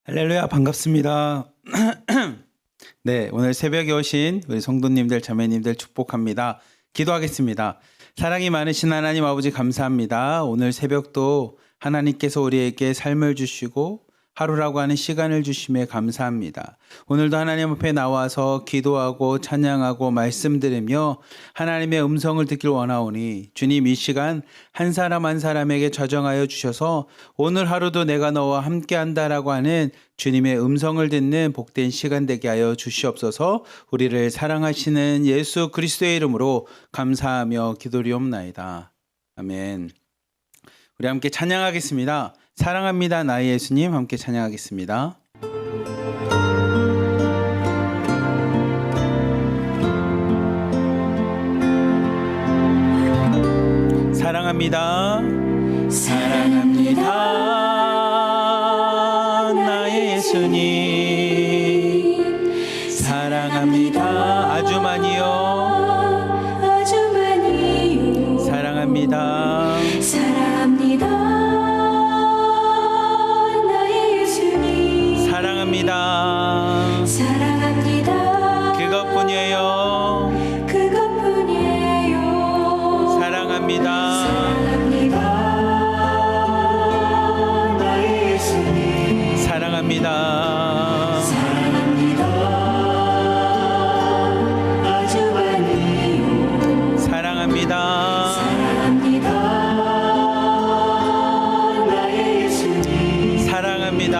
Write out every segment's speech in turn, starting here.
할렐루야, 반갑습니다. 네, 오늘 새벽에 오신 우리 성도님들, 자매님들 축복합니다. 기도하겠습니다. 사랑이 많으신 하나님 아버지 감사합니다. 오늘 새벽도 하나님께서 우리에게 삶을 주시고 하루라고 하는 시간을 주심에 감사합니다. 오늘도 하나님 앞에 나와서 기도하고 찬양하고 말씀 들으며 하나님의 음성을 듣길 원하오니 주님 이 시간 한 사람 한 사람에게 저정하여 주셔서 오늘 하루도 내가 너와 함께한다라고 하는 주님의 음성을 듣는 복된 시간 되게 하여 주시옵소서. 우리를 사랑하시는 예수 그리스도의 이름으로 감사하며 기도리옵나이다. 아멘. 우리 함께 찬양하겠습니다. 사랑합니다 나의 예수님 함께 찬양하겠습니다. 사랑합니다. 사랑합니다 나의 예수님 사랑합니다 아주 많이요 사랑합니다 사랑합니다 사랑합니다. 사랑합니다. 그것뿐이에요. 그것뿐이에요. 사랑합니다. 사랑합니다. 나의 예수님. 사랑합니다. 사랑합니다. 아주 많이요. 사랑합니다. 사랑합니다. 나의 예수님. 사랑합니다.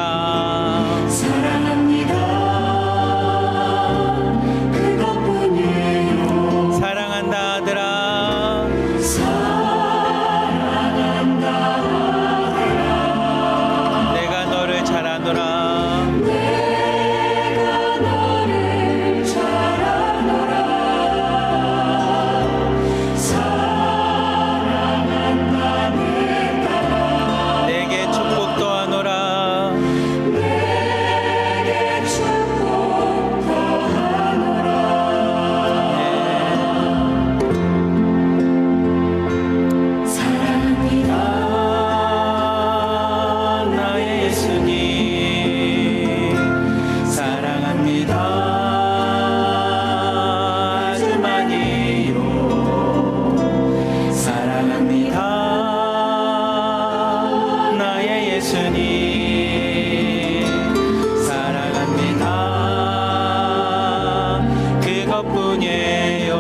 사랑합니다. 그것뿐이에요. 사랑한다 아들아. 사랑한다 아들아. 내가 너를 잘 아노라. 내가 너를 잘 아노라. 사랑한다 내 딸아. 내게 축복도 하노라. 내게 축복도 하노라. 사랑합니다. 나의 예수님 사랑합니다. 아주 많이요. 사랑합니다. 나의 예수님 사랑합니다. 그것뿐이에요.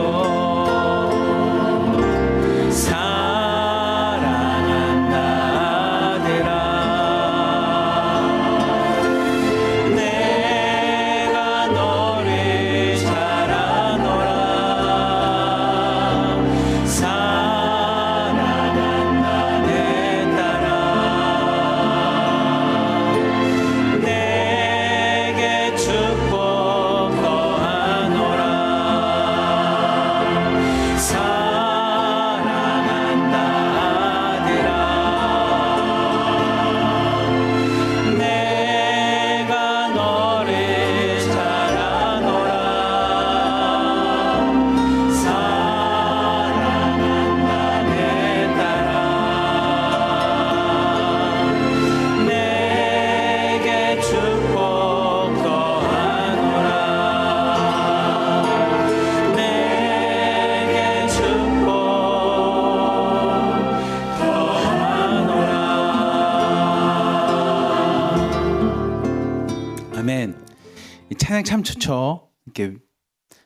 사랑한다 아들아. 내가 너를 잘 아노라. 사랑한다 내 딸아. 내게 축복도 하노라. 사랑한다 아들아. 내가 너를 잘 아노라. 사랑한다 내 딸아. 내게 축복도 하노라. 내게 축복도 하노라. 아멘. 이 찬양 참 좋죠. 이렇게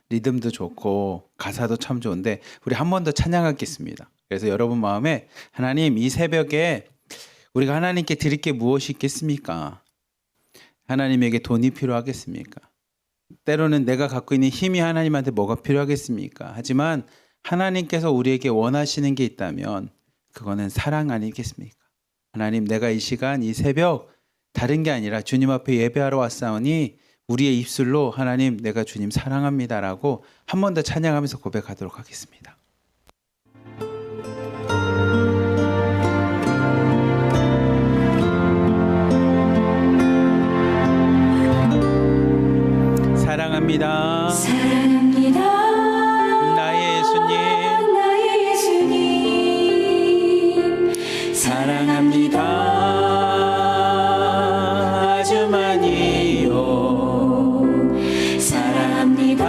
리듬도 좋고 가사도 참 좋은데 우리 한 번 더 찬양하겠습니다. 그래서 여러분 마음에 하나님 이 새벽에 우리가 하나님께 드릴 게 무엇이 있겠습니까? 하나님에게 돈이 필요하겠습니까? 때로는 내가 갖고 있는 힘이 하나님한테 뭐가 필요하겠습니까? 하지만 하나님께서 우리에게 원하시는 게 있다면 그거는 사랑 아니겠습니까? 하나님 내가 이 시간 이 새벽 다른 게 아니라 주님 앞에 예배하러 왔사오니 우리의 입술로 하나님 내가 주님 사랑합니다라고 한 번 더 찬양하면서 고백하도록 하겠습니다. 사랑합니다. 사랑합니다. 나의 예수님 나의 예수님. 사랑합니다. 아주 많이 아주만이요 사랑합니다.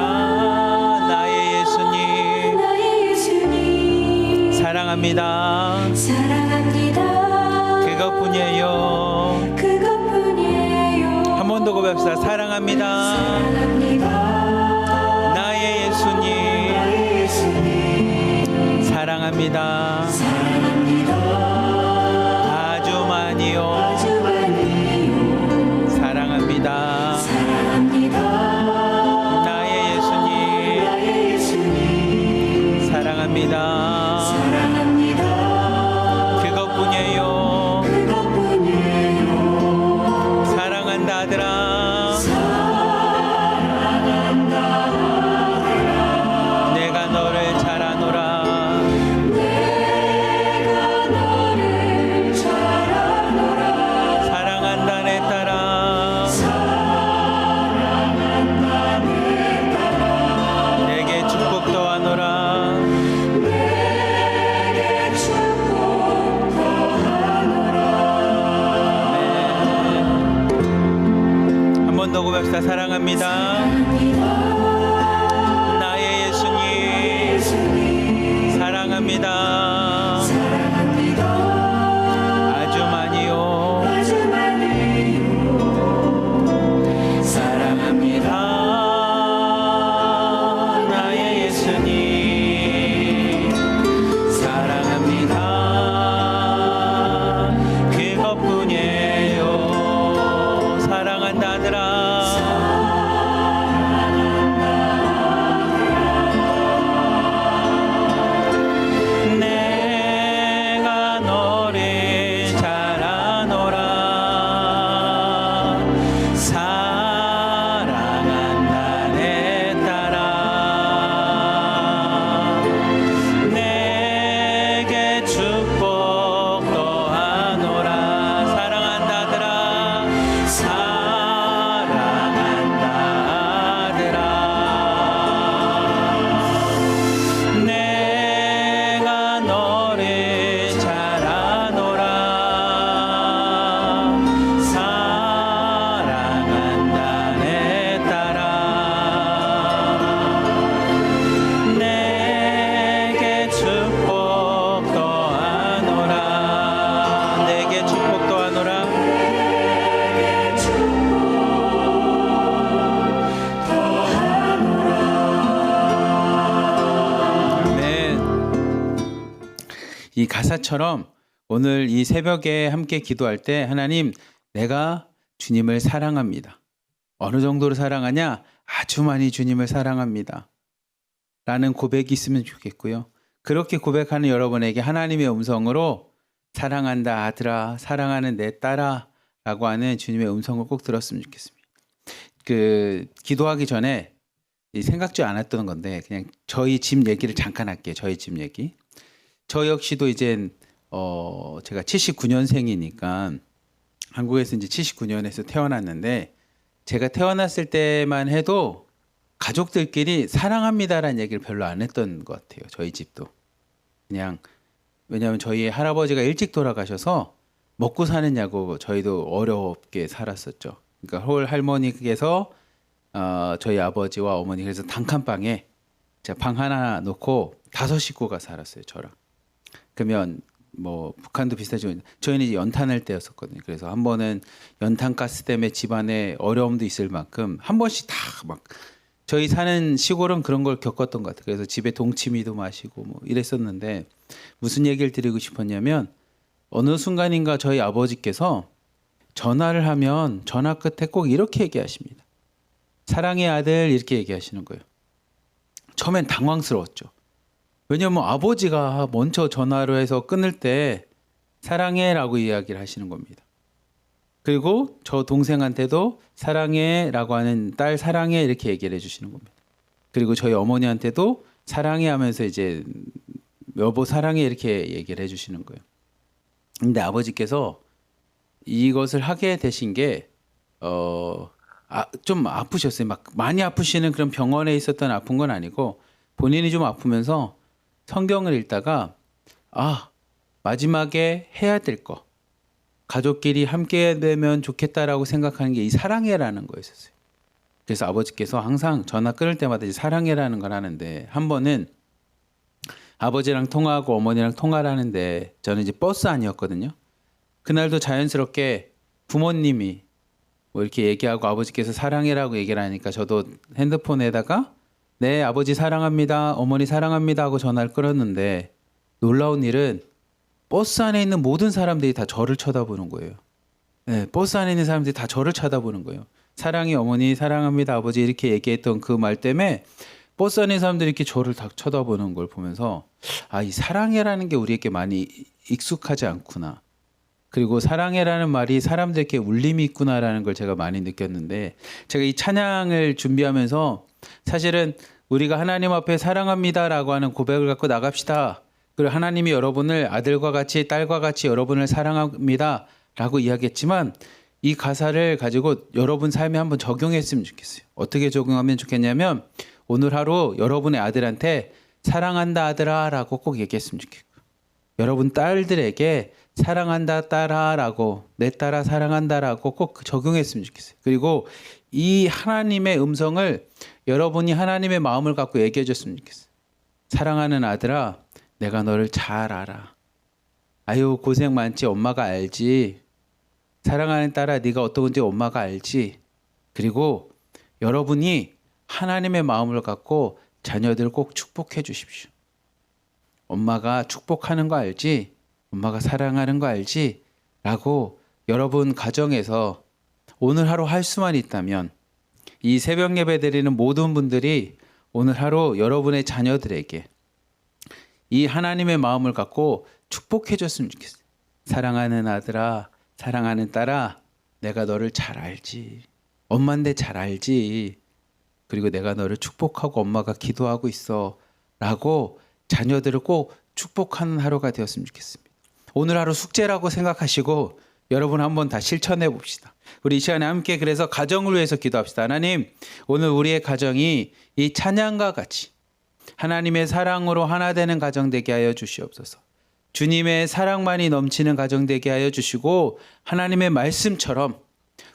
나의 예수님 나의 예수님 사랑합니다. 사랑합니다. 그것뿐이에요. 그것뿐이에요. 한 번 더 고백합시다. 사랑합니다. 사랑합니다. 나의 예수님 나의 예수님 사랑합니다. 사랑합니다. 아주 많이요. 아주 많이요. 사랑합니다. 사랑합니다. 나의 예수님 나의 예수님 사랑합니다. 사랑합니다. 그것뿐이에요. 그것뿐이에요. 사랑한다 아들아. 내가 너를 잘 아노라. 내가 너를 잘 아노라. 사랑한다 내 딸아. 사랑한다 내 딸아. 내게 축복도 하노라. 내게 축복도 하노라. 한 번 더 고백합시다. 사랑합니다. 나의 예수님 예수님 사랑합니다. 사랑합니다. 아주 많이요. 아주 많이요. 사랑합니다. 나의 예수님 사랑합니다. 그것뿐이에요. 사랑한다 아들아. 내가 너를 잘 아노라. 사랑한다 내 딸아. 내게 축복도 하노라. 사랑한다 아들아. 사랑한다 아들아. 내가 너를 잘 아노라. 사랑한다 내 딸아. 내게 축복도 하노라. 내게 축복도 하노라. 아멘. 이 가사처럼 오늘 이 새벽에 함께 기도할 때 하나님 내가 주님을 사랑합니다. 어느 정도로 사랑하냐? 아주 많이 주님을 사랑합니다. 라는 고백이 있으면 좋겠고요. 그렇게 고백하는 여러분에게 하나님의 음성으로 사랑한다 아들아, 사랑하는 내 딸아 라고 하는 주님의 음성을 꼭 들었으면 좋겠습니다. 기도하기 전에 생각지 않았던 건데 그냥 저희 집 얘기를 잠깐 할게요. 저희 집 얘기. 저 역시도 이제 제가 79년생이니까 한국에서 이제 79년에서 태어났는데 제가 태어났을 때만 해도 가족들끼리 사랑합니다라는 얘기를 별로 안 했던 것 같아요. 저희 집도. 그냥 왜냐하면 저희 할아버지가 일찍 돌아가셔서 먹고 사느냐고 저희도 어렵게 살았었죠. 그러니까 홀 할머니께서 저희 아버지와 어머니 그래서 단칸방에 제가 방 하나 놓고 5식구가 살았어요. 저랑. 그러면 뭐 북한도 비슷하지만 저희는 이제 연탄할 때였었거든요. 그래서 한 번은 연탄 가스 때문에 집안에 어려움도 있을 만큼 한 번씩 다 막 저희 사는 시골은 그런 걸 겪었던 것 같아요. 그래서 집에 동치미도 마시고 뭐 이랬었는데 무슨 얘기를 드리고 싶었냐면 어느 순간인가 저희 아버지께서 전화를 하면 전화 끝에 꼭 이렇게 얘기하십니다. 사랑의 아들 이렇게 얘기하시는 거예요. 처음엔 당황스러웠죠. 왜냐면 아버지가 먼저 전화로 해서 끊을 때 사랑해라고 이야기를 하시는 겁니다. 그리고 저 동생한테도 사랑해라고 하는 딸 사랑해 이렇게 얘기를 해주시는 겁니다. 그리고 저희 어머니한테도 사랑해 하면서 이제 여보 사랑해 이렇게 얘기를 해주시는 거예요. 근데 아버지께서 이것을 하게 되신 게 좀 아프셨어요. 막 많이 아프시는 그런 병원에 있었던 아픈 건 아니고 본인이 좀 아프면서 성경을 읽다가 마지막에 해야 될 거 가족끼리 함께 되면 좋겠다라고 생각하는 게 이 사랑해라는 거였어요. 그래서 아버지께서 항상 전화 끊을 때마다 이 사랑해라는 걸 하는데, 한 번은 아버지랑 통화하고 어머니랑 통화를 하는데 저는 이제 버스 안이었거든요. 그날도 자연스럽게 부모님이 뭐 이렇게 얘기하고 아버지께서 사랑해라고 얘기를 하니까 저도 핸드폰에다가 네 아버지 사랑합니다, 어머니 사랑합니다 하고 전화를 끊었는데, 놀라운 일은 버스 안에 있는 모든 사람들이 다 저를 쳐다보는 거예요. 네, 버스 안에 있는 사람들이 다 저를 쳐다보는 거예요. 사랑해 어머니, 사랑합니다 아버지 이렇게 얘기했던 그 말 때문에 버스 안에 있는 사람들이 이렇게 저를 다 쳐다보는 걸 보면서 아, 이 사랑해라는 게 우리에게 많이 익숙하지 않구나. 그리고 사랑해라는 말이 사람들에게 울림이 있구나라는 걸 제가 많이 느꼈는데, 제가 이 찬양을 준비하면서 사실은 우리가 하나님 앞에 사랑합니다라고 하는 고백을 갖고 나갑시다. 그리고 하나님이 여러분을 아들과 같이 딸과 같이 여러분을 사랑합니다라고 이야기했지만, 이 가사를 가지고 여러분 삶에 한번 적용했으면 좋겠어요. 어떻게 적용하면 좋겠냐면, 오늘 하루 여러분의 아들한테 사랑한다 아들아라고 꼭 얘기했으면 좋겠고, 여러분 딸들에게 사랑한다 딸아라고, 내 딸아 사랑한다라고 꼭 적용했으면 좋겠어요. 그리고 이 하나님의 음성을 여러분이 하나님의 마음을 갖고 얘기해 줬으면 좋겠어요. 사랑하는 아들아, 내가 너를 잘 알아. 아유 고생 많지, 엄마가 알지. 사랑하는 딸아, 네가 어떤 건지 엄마가 알지. 그리고 여러분이 하나님의 마음을 갖고 자녀들 꼭 축복해 주십시오. 엄마가 축복하는 거 알지? 엄마가 사랑하는 거 알지? 라고 여러분 가정에서 오늘 하루 할 수만 있다면, 이 새벽 예배 드리는 모든 분들이 오늘 하루 여러분의 자녀들에게 이 하나님의 마음을 갖고 축복해 줬으면 좋겠어요. 사랑하는 아들아, 사랑하는 딸아, 내가 너를 잘 알지. 엄마인데 잘 알지. 그리고 내가 너를 축복하고 엄마가 기도하고 있어 라고 자녀들을 꼭 축복하는 하루가 되었으면 좋겠습니다. 오늘 하루 숙제라고 생각하시고 여러분 한번 다 실천해 봅시다. 우리 이 시간에 함께 그래서 가정을 위해서 기도합시다. 하나님, 오늘 우리의 가정이 이 찬양과 같이 하나님의 사랑으로 하나 되는 가정 되게 하여 주시옵소서. 주님의 사랑만이 넘치는 가정 되게 하여 주시고, 하나님의 말씀처럼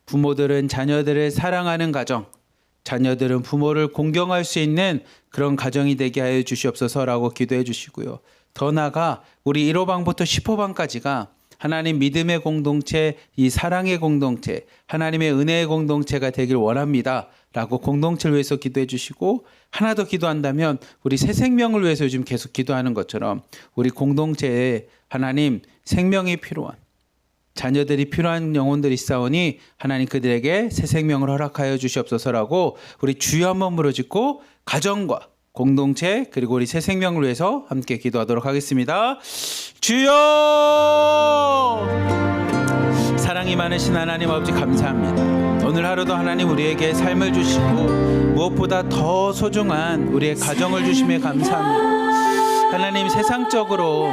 부모들은 자녀들을 사랑하는 가정, 자녀들은 부모를 공경할 수 있는 그런 가정이 되게 하여 주시옵소서라고 기도해 주시고요. 더 나아가 우리 1호방부터 10호방까지가 하나님 믿음의 공동체, 이 사랑의 공동체, 하나님의 은혜의 공동체가 되길 원합니다 라고 공동체를 위해서 기도해 주시고, 하나 더 기도한다면 우리 새 생명을 위해서 요즘 계속 기도하는 것처럼 우리 공동체에 하나님 생명이 필요한 자녀들이 필요한 영혼들이 있사오니 하나님 그들에게 새 생명을 허락하여 주시옵소서라고 우리 주여 한번 부르짖고 가정과 공동체 그리고 우리 새 생명을 위해서 함께 기도하도록 하겠습니다. 주여! 사랑이 많으신 하나님 아버지 감사합니다. 오늘 하루도 하나님 우리에게 삶을 주시고 무엇보다 더 소중한 우리의 가정을 주심에 감사합니다. 하나님, 세상적으로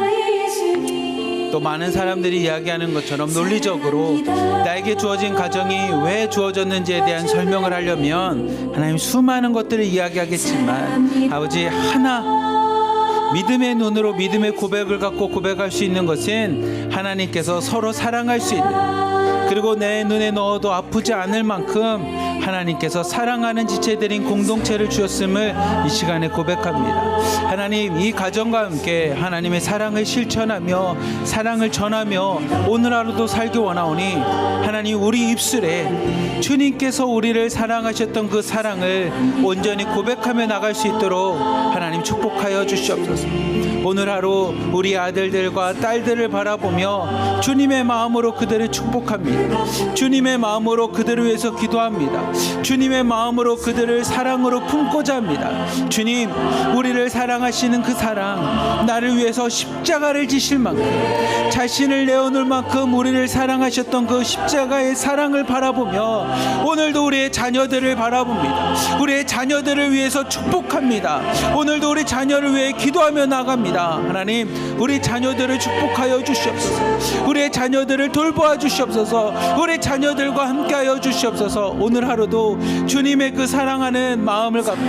또 많은 사람들이 이야기하는 것처럼 논리적으로 나에게 주어진 가정이 왜 주어졌는지에 대한 설명을 하려면 하나님 수많은 것들을 이야기하겠지만, 아버지 하나 믿음의 눈으로 믿음의 고백을 갖고 고백할 수 있는 것은 하나님께서 서로 사랑할 수 있는, 그리고 내 눈에 넣어도 아프지 않을 만큼 하나님께서 사랑하는 지체들인 공동체를 주셨음을 이 시간에 고백합니다. 하나님, 이 가정과 함께 하나님의 사랑을 실천하며 사랑을 전하며 오늘 하루도 살기 원하오니 하나님, 우리 입술에 주님께서 우리를 사랑하셨던 그 사랑을 온전히 고백하며 나갈 수 있도록 하나님 축복하여 주시옵소서. 오늘 하루 우리 아들들과 딸들을 바라보며 주님의 마음으로 그들을 축복합니다. 주님의 마음으로 그들을 위해서 기도합니다. 주님의 마음으로 그들을 사랑으로 품고자 합니다. 주님, 우리를 사랑하시는 그 사랑, 나를 위해서 십자가를 지실 만큼, 자신을 내어놓을 만큼 우리를 사랑하셨던 그 십자가의 사랑을 바라보며 오늘도 우리의 자녀들을 바라봅니다. 우리의 자녀들을 위해서 축복합니다. 오늘도 우리 자녀를 위해 기도하며 나갑니다. 하나님, 우리 자녀들을 축복하여 주시옵소서. 우리의 자녀들을 돌보아 주시옵소서. 우리 자녀들과 함께하여 주시옵소서. 오늘 하루 하루도 주님의 그 사랑하는 마음을 갖고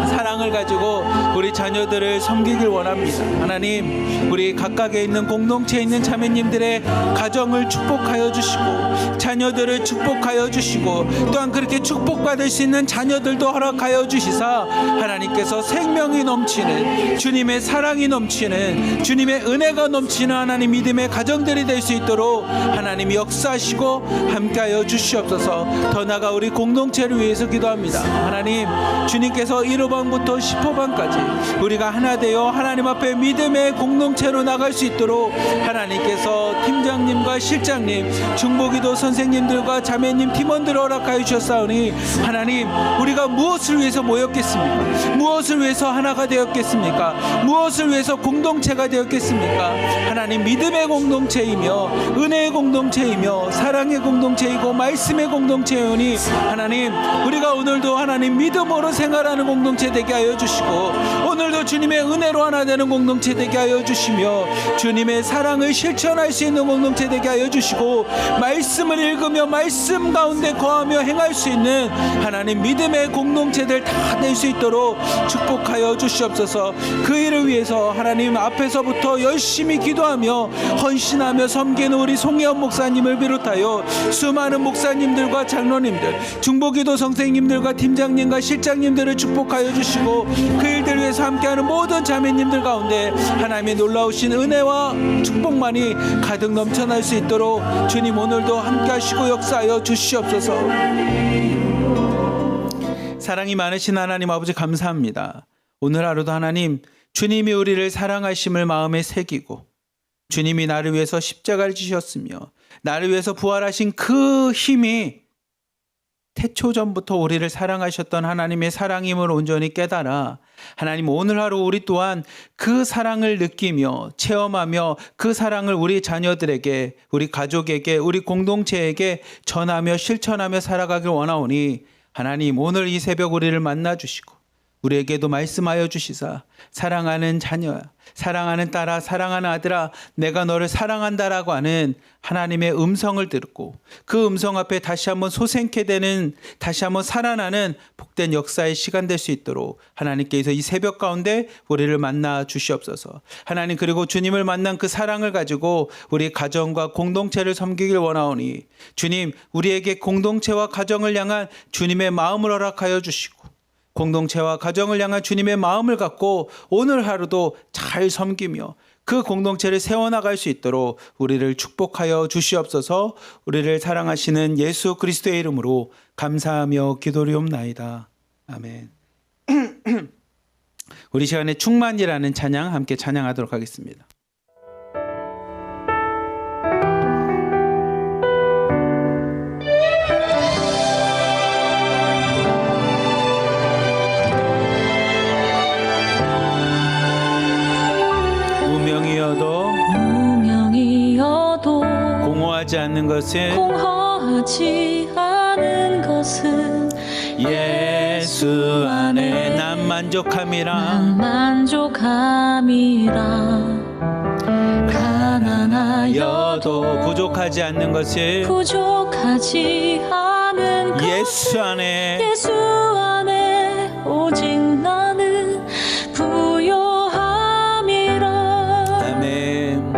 사랑을 가지고 우리 자녀들을 섬기길 원합니다. 하나님, 우리 각각에 있는 공동체에 있는 자매님들의 가정을 축복하여 주시고 자녀들을 축복하여 주시고 또한 그렇게 축복받을 수 있는 자녀들도 허락하여 주시사 하나님께서 생명이 넘치는 주님의 사랑이 넘치는 주님의 은혜가 넘치는 하나님 믿음의 가정들이 될 수 있도록 하나님 역사하시고 함께하여 주시옵소서. 더 나아가 우리 공동체를 위해서 기도합니다. 하나님, 주님께서 1호방부터 10호방까지 우리가 하나 되어 하나님 앞에 믿음의 공동체로 나갈 수 있도록 하나님께서 팀장님과 실장님, 중보기도 선생님들과 자매님 팀원들을 허락하여 주셨사오니 하나님, 우리가 무엇을 위해서 모였겠습니까? 무엇을 위해서 하나가 되었겠습니까? 무엇을 위해서 공동체가 되었겠습니까? 하나님, 믿음의 공동체이며 은혜의 공동체이며 사랑의 공동체이고 말씀의 공동체이오니 하나님, 우리가 오늘도 하나님 믿음으로 생활하는 공동체 되게 하여 주시고 오늘도 주님의 은혜로 하나 되는 공동체 되게 하여 주시며 주님의 사랑을 실천할 수 있는 공동체 되게 하여 주시고 말씀을 읽으며 말씀 가운데 거하며 행할 수 있는 하나님 믿음의 공동체들 다 될 수 있도록 축복하여 주시옵소서. 그 일을 위해서 하나님 앞에서부터 열심히 기도하며 헌신하며 섬기는 우리 송혜원 목사님을 비롯하여 수많은 목사님들과 장로님들, 중보기도 선생님들과 팀장님과 실장님들을 축복하여 주시고 그 일들 위해서 함께하는 모든 자매님들 가운데 하나님의 놀라우신 은혜와 축복만이 가득 넘쳐날 수 있도록 주님 오늘도 함께하시고 역사하여 주시옵소서. 사랑이 많으신 하나님 아버지 감사합니다. 오늘 하루도 하나님, 주님이 우리를 사랑하심을 마음에 새기고 주님이 나를 위해서 십자가를 지셨으며 나를 위해서 부활하신 그 힘이 태초전부터 우리를 사랑하셨던 하나님의 사랑임을 온전히 깨달아 하나님, 오늘 하루 우리 또한 그 사랑을 느끼며 체험하며 그 사랑을 우리 자녀들에게, 우리 가족에게, 우리 공동체에게 전하며 실천하며 살아가길 원하오니 하나님, 오늘 이 새벽 우리를 만나 주시고 우리에게도 말씀하여 주시사 사랑하는 자녀야, 사랑하는 딸아, 사랑하는 아들아, 내가 너를 사랑한다라고 하는 하나님의 음성을 듣고 그 음성 앞에 다시 한번 소생케 되는, 다시 한번 살아나는 복된 역사의 시간 될 수 있도록 하나님께서 이 새벽 가운데 우리를 만나 주시옵소서. 하나님, 그리고 주님을 만난 그 사랑을 가지고 우리 가정과 공동체를 섬기길 원하오니 주님, 우리에게 공동체와 가정을 향한 주님의 마음을 허락하여 주시고 공동체와 가정을 향한 주님의 마음을 갖고 오늘 하루도 잘 섬기며 그 공동체를 세워나갈 수 있도록 우리를 축복하여 주시옵소서. 우리를 사랑하시는 예수 그리스도의 이름으로 감사하며 기도리옵나이다. 아멘. 우리 시간에 충만이라는 찬양 함께 찬양하도록 하겠습니다. 무명이어도 공허하지 않는 것은 공허하지 않은 것은 예수 안에 난 만족함이라. 난 만족함이라. 가난하여도 부족하지 않는 것은 부족하지 않은 것 예수 안에 예수 안에 오직 나는 부요함이라. 아멘.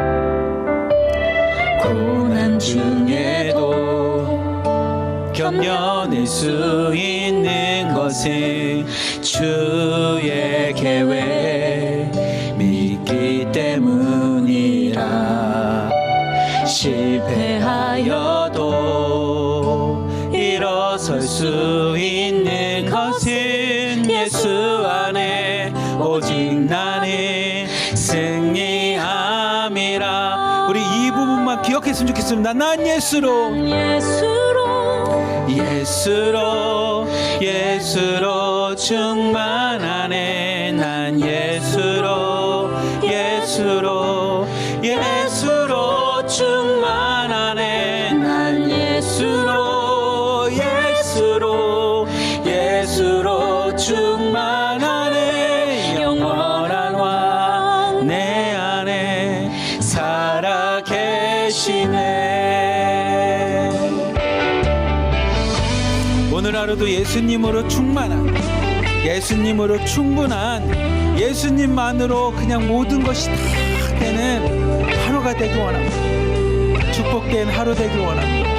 고난 중에도 견뎌낼 수 있는 것은 주의 계획 믿기 때문이라. 실패하여도 일어설 수 있는 것은 예수 안에 오직 나는 승리함이라. 우리 이 부분만 기억했으면 좋겠습니다. 난 예수로 충만하네. 난 예수로 충만하네. 난 예수로 충만하네. 영원한 왕 내 안에 살아 계시네. 오늘 하루도 예수님으로 충만한, 예수님으로 충분한, 예수님만으로 그냥 모든 것이 다 되는 하루가 되길 원합니다. 축복된 하루 되길 원합니다.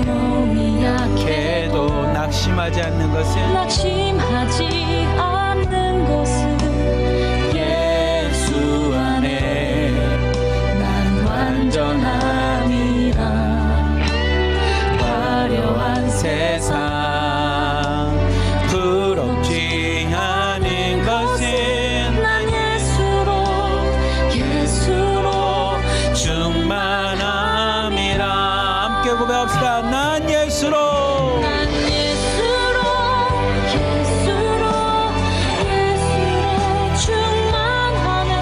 몸이 약해도 낙심하지 않는 것은 낙심하지 않는 것은 예수 안에 난 완전함이라. 화려한 세상 부럽지 않은 것은 난 예수로 충만함이라. 함께 고백합시다. 난 예수로 난 예수로 충만하네.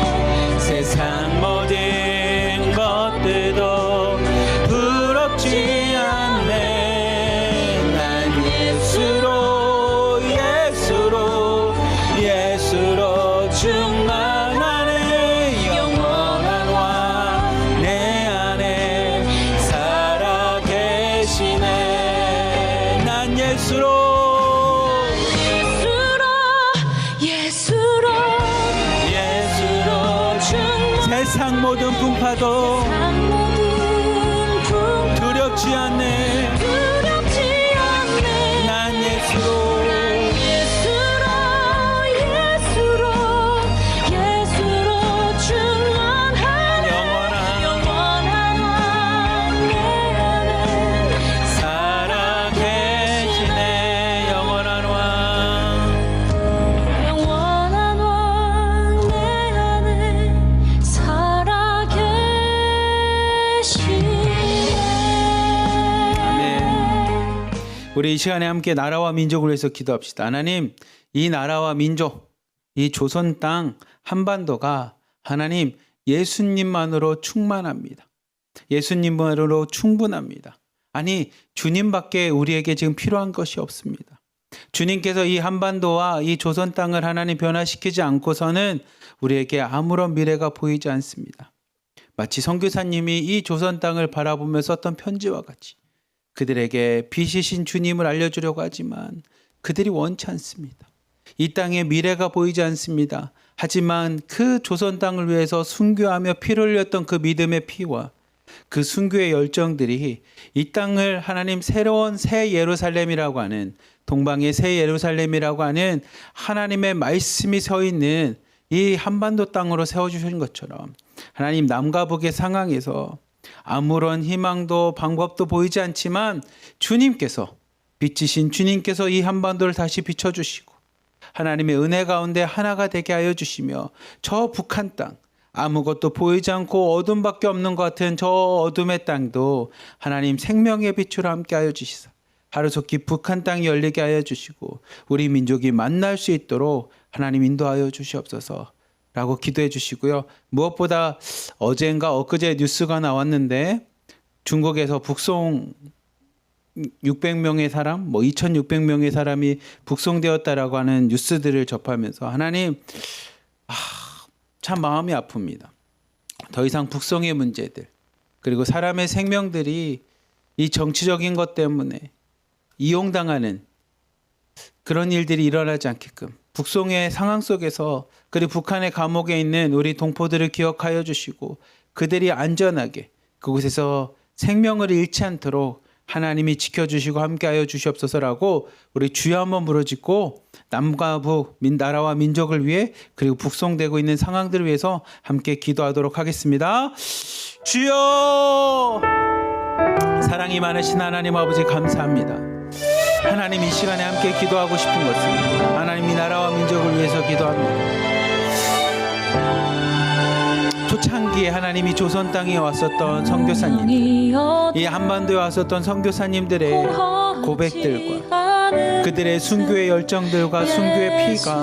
세상 모든 것들도 부럽지 않네. 난 예수로 충만하네. 영원한 왕 내 안에 살아 계시네. 난 예수로 세상 모든 풍파도 두렵지 않네. 난 예수로 영원한 살아 계시네. 영원한 왕 우리 이 시간에 함께 나라와 민족을 위해서 기도합시다. 하나님, 이 나라와 민족, 이 조선 땅 한반도가 하나님 예수님만으로 충만합니다. 예수님만으로 충분합니다. 아니, 주님밖에 우리에게 지금 필요한 것이 없습니다. 주님께서 이 한반도와 이 조선 땅을 하나님 변화시키지 않고서는 우리에게 아무런 미래가 보이지 않습니다. 마치 선교사님이 이 조선 땅을 바라보며 썼던 편지와 같이 그들에게 빛이신 주님을 알려주려고 하지만 그들이 원치 않습니다. 이 땅에 미래가 보이지 않습니다. 하지만 그 조선 땅을 위해서 순교하며 피를 흘렸던 그 믿음의 피와 그 순교의 열정들이 이 땅을 하나님 새로운 새 예루살렘이라고 하는, 동방의 새 예루살렘이라고 하는 하나님의 말씀이 서 있는 이 한반도 땅으로 세워주신 것처럼 하나님 남과 북의 상황에서 아무런 희망도 방법도 보이지 않지만 주님께서, 빛이신 주님께서 이 한반도를 다시 비춰주시고 하나님의 은혜 가운데 하나가 되게 하여 주시며 저 북한 땅, 아무것도 보이지 않고 어둠밖에 없는 것 같은 저 어둠의 땅도 하나님 생명의 빛으로 함께 하여 주시사 하루속히 북한 땅이 열리게 하여 주시고 우리 민족이 만날 수 있도록 하나님 인도하여 주시옵소서 라고 기도해 주시고요. 무엇보다 어제인가 엊그제 뉴스가 나왔는데 중국에서 북송 600명의 사람, 2600명의 사람이 북송되었다라고 하는 뉴스들을 접하면서 하나님, 참 마음이 아픕니다. 더 이상 북송의 문제들, 그리고 사람의 생명들이 이 정치적인 것 때문에 이용당하는 그런 일들이 일어나지 않게끔 북송의 상황 속에서, 그리고 북한의 감옥에 있는 우리 동포들을 기억하여 주시고 그들이 안전하게 그곳에서 생명을 잃지 않도록 하나님이 지켜주시고 함께하여 주시옵소서라고 우리 주여 한번 부르짖고 남과 북, 나라와 민족을 위해, 그리고 북송되고 있는 상황들을 위해서 함께 기도하도록 하겠습니다. 주여, 사랑이 많으신 하나님 아버지 감사합니다. 하나님, 이 시간에 함께 기도하고 싶은 것은 하나님 이 나라와 민족을 위해서 기도합니다. 초창기에 하나님이 조선 땅에 왔었던 선교사님들, 이 한반도에 왔었던 선교사님들의 고백들과 그들의 순교의 열정들과 순교의 피가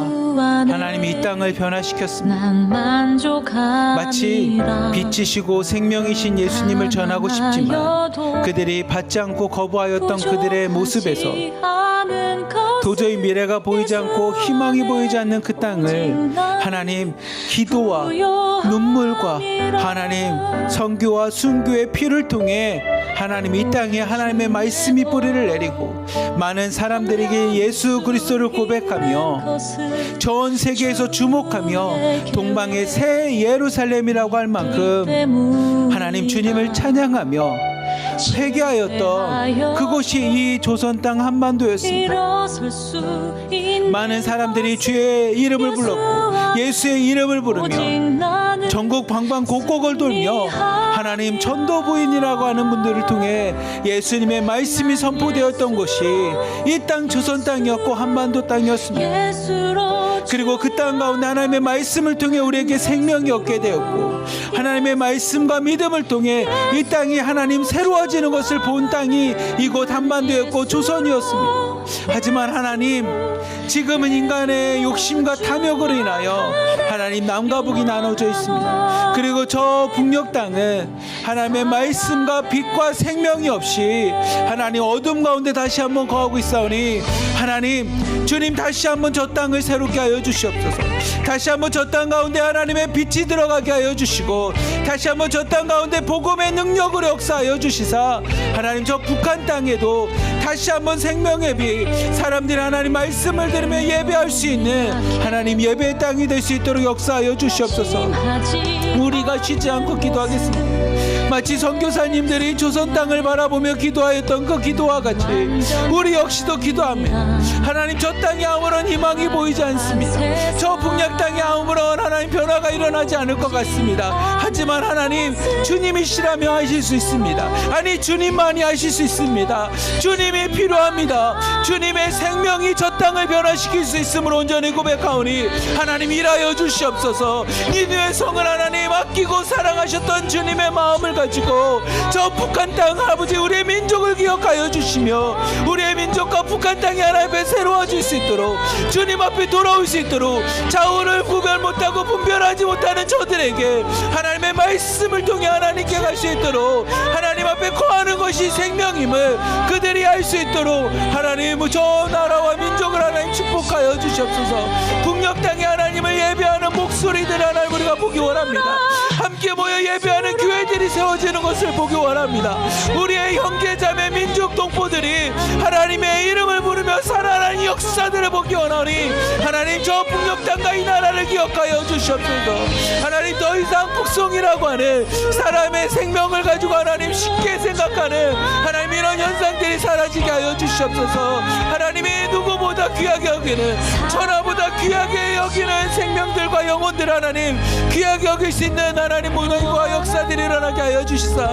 하나님이 이 땅을 변화시켰습니다. 마치 빛이시고 생명이신 예수님을 전하고 싶지만 그들이 받지 않고 거부하였던 그들의 모습에서 도저히 미래가 보이지 않고 희망이 보이지 않는 그 땅을 하나님 기도와 눈물과 하나님 선교와 순교의 피를 통해 하나님 이 땅에 하나님의 말씀이 뿌리를 내리고 많은 사람들에게 예수 그리스도를 고백하며 전 세계에서 주목하며 동방의 새 예루살렘이라고 할 만큼 하나님 주님을 찬양하며 회개하였던 그곳이 이 조선 땅 한반도였습니다. 많은 사람들이 주의 이름을 불렀고 예수의 이름을 부르며 전국 방방곡곡을 돌며 하나님 전도부인이라고 하는 분들을 통해 예수님의 말씀이 선포되었던 곳이 이 땅 조선 땅이었고 한반도 땅이었습니다. 그리고 그 땅 가운데 하나님의 말씀을 통해 우리에게 생명이 얻게 되었고 하나님의 말씀과 믿음을 통해 이 땅이 하나님 새로워지는 것을 본 땅이 이곳 한반도였고 조선이었습니다. 하지만 하나님 지금은 인간의 욕심과 탐욕으로 인하여 하나님 남과 북이 나눠져 있습니다. 그리고 저 북녘 땅은 하나님의 말씀과 빛과 생명이 없이 하나님 어둠 가운데 다시 한번 거하고 있사오니 하나님 주님 다시 한번 저 땅을 새롭게 하여 주시옵소서. 다시 한번 저 땅 가운데 하나님의 빛이 들어가게 하여 주시고 다시 한번 저 땅 가운데 복음의 능력으로 역사하여 주시사 하나님 저 북한 땅에도 다시 한번 생명의 빛 사람들이 하나님 말씀을 들으며 예배할 수 있는 하나님 예배의 땅이 될 수 있도록 역사하여 주시옵소서. 우리가 쉬지 않고 기도하겠습니다. 마치 선교사님들이 조선 땅을 바라보며 기도하였던 그 기도와 같이 우리 역시도 기도합니다. 하나님 저 땅에 아무런 희망이 보이지 않습니다. 저 북녘 땅에 아무런 하나님 변화가 일어나지 않을 것 같습니다. 하지만 하나님 주님이시라며 하실 수 있습니다. 아니 주님만이 하실 수 있습니다. 주님이 필요합니다. 주님의 생명이 저 땅을 변화시킬 수 있음을 온전히 고백하오니 하나님 일하여 주시옵소서. 니느웨 성을 하나님 아끼고 사랑하셨던 주님의 마음을 가지고 저 북한 땅 아버지 우리의 민족을 기억하여 주시며 우리의 민족과 북한 땅이 하나님의 새로워질 수 있도록 주님 앞에 돌아올 수 있도록 좌우를 구별 못하고 분별하지 못하는 저들에게 하나님의 말씀을 통해 하나님께 갈 수 있도록 하나님 앞에 거하는 것이 생명임을 그들이 알 수 있도록 하나님 저 나라와 민족을 하나님 축복하여 주시옵소서. 북녘 땅에 하나님을 예배하는 목소리들 하나님 우리가 보기 원합니다. 함께 모여 예배하는 교회들이 세워지는 것을 보기 원합니다. 우리의 형제자매 민족 동포들이 하나님의 이름을 부르며 살아나는 역사들을 보기 원하니 하나님 저 북녘 땅과 이 나라를 기억하여 주시옵소서. 하나님 더 이상 북송이라고 하는 사람의 생명을 가지고 하나님 쉽게 생각하는 하나님 이런 현상들이 사라지게 하여 주시옵소서. 하나님이 누구보다 귀하게 여기는 천하보다 귀하게 여기는 생명들과 영혼들 하나님 귀하게 여길 수 있는 하나님 문화와 역사들이 일어나게 하여 주시사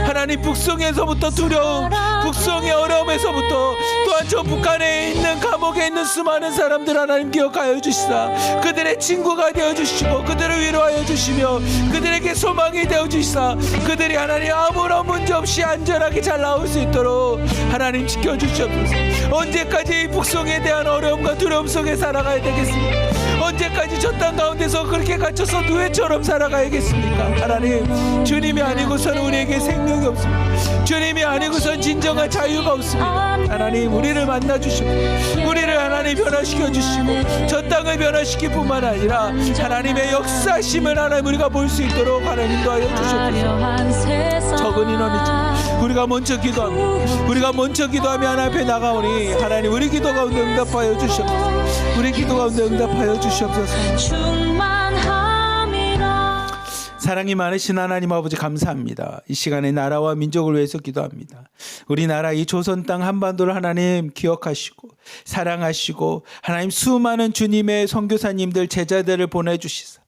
하나님 북송에서부터 두려움 북송의 어려움에서부터 또한 저 북한에 있는 감옥에 있는 수많은 사람들 하나님 기억하여 주시사 그들의 친구가 되어 주시고 그들을 위로하여 주시며 그들에게 소망이 되어 주시사 그들이 하나님 아무런 문제 없이 안전하게 잘 나올 수 있도록 하나님 지켜주시옵소서. 언제까지 이 북송에 대한 어려움과 두려움 속에 살아가야 되겠습니까? 언제까지 저 땅 가운데서 그렇게 갇혀서 누에처럼 살아가야겠습니까? 하나님 주님이 아니고서는 우리에게 생명이 없습니다. 주님이 아니고선 진정한 자유가 없습니다. 하나님 우리를 만나 주시고 우리를 하나님 변화시켜 주시고 저 땅을 변화시킬 뿐만 아니라 하나님의 역사심을 하나님 우리가 볼 수 있도록 하나님 인도하여 주시옵소서. 적은 인원이지만 우리가 먼저 기도합니다. 우리가 먼저 기도하며 하나님 앞에 나가오니 하나님 우리 기도 가운데 응답하여 주시옵소서. 우리 기도 가운데 응답하여 주시옵소서. 사랑이 많으신 하나님 아버지 감사합니다. 이 시간에 나라와 민족을 위해서 기도합니다. 우리나라 이 조선 땅 한반도를 하나님 기억하시고 사랑하시고 하나님 수많은 주님의 선교사님들 제자들을 보내주시사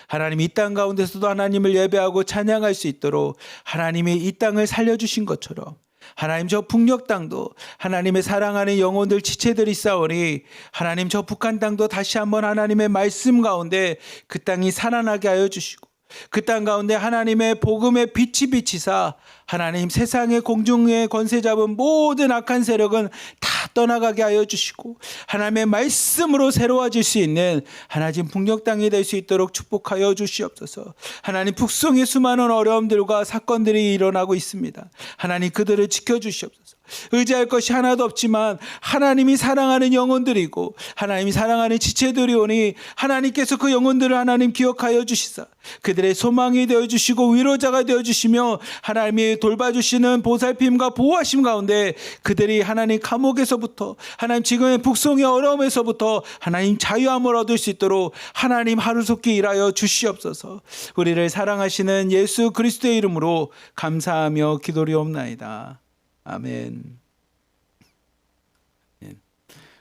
하나님 이 땅 가운데서도 하나님을 예배하고 찬양할 수 있도록 하나님이 이 땅을 살려주신 것처럼 하나님 저 북녘 땅도 하나님의 사랑하는 영혼들 지체들이 싸우니 하나님 저 북한 땅도 다시 한번 하나님의 말씀 가운데 그 땅이 살아나게 하여 주시고 그 땅 가운데 하나님의 복음의 빛이 비치사 하나님 세상의 공중의 권세 잡은 모든 악한 세력은 다 떠나가게 하여 주시고 하나님의 말씀으로 새로워질 수 있는 하나님 북녘 땅이 될 수 있도록 축복하여 주시옵소서. 하나님 북송의 수많은 어려움들과 사건들이 일어나고 있습니다. 하나님 그들을 지켜주시옵소서. 의지할 것이 하나도 없지만 하나님이 사랑하는 영혼들이고 하나님이 사랑하는 지체들이 오니 하나님께서 그 영혼들을 하나님 기억하여 주시사 그들의 소망이 되어주시고 위로자가 되어주시며 하나님이 돌봐주시는 보살핌과 보호하심 가운데 그들이 하나님 감옥에서부터 하나님 지금의 북송의 어려움에서부터 하나님 자유함을 얻을 수 있도록 하나님 하루속히 일하여 주시옵소서. 우리를 사랑하시는 예수 그리스도의 이름으로 감사하며 기도리옵나이다. 아멘.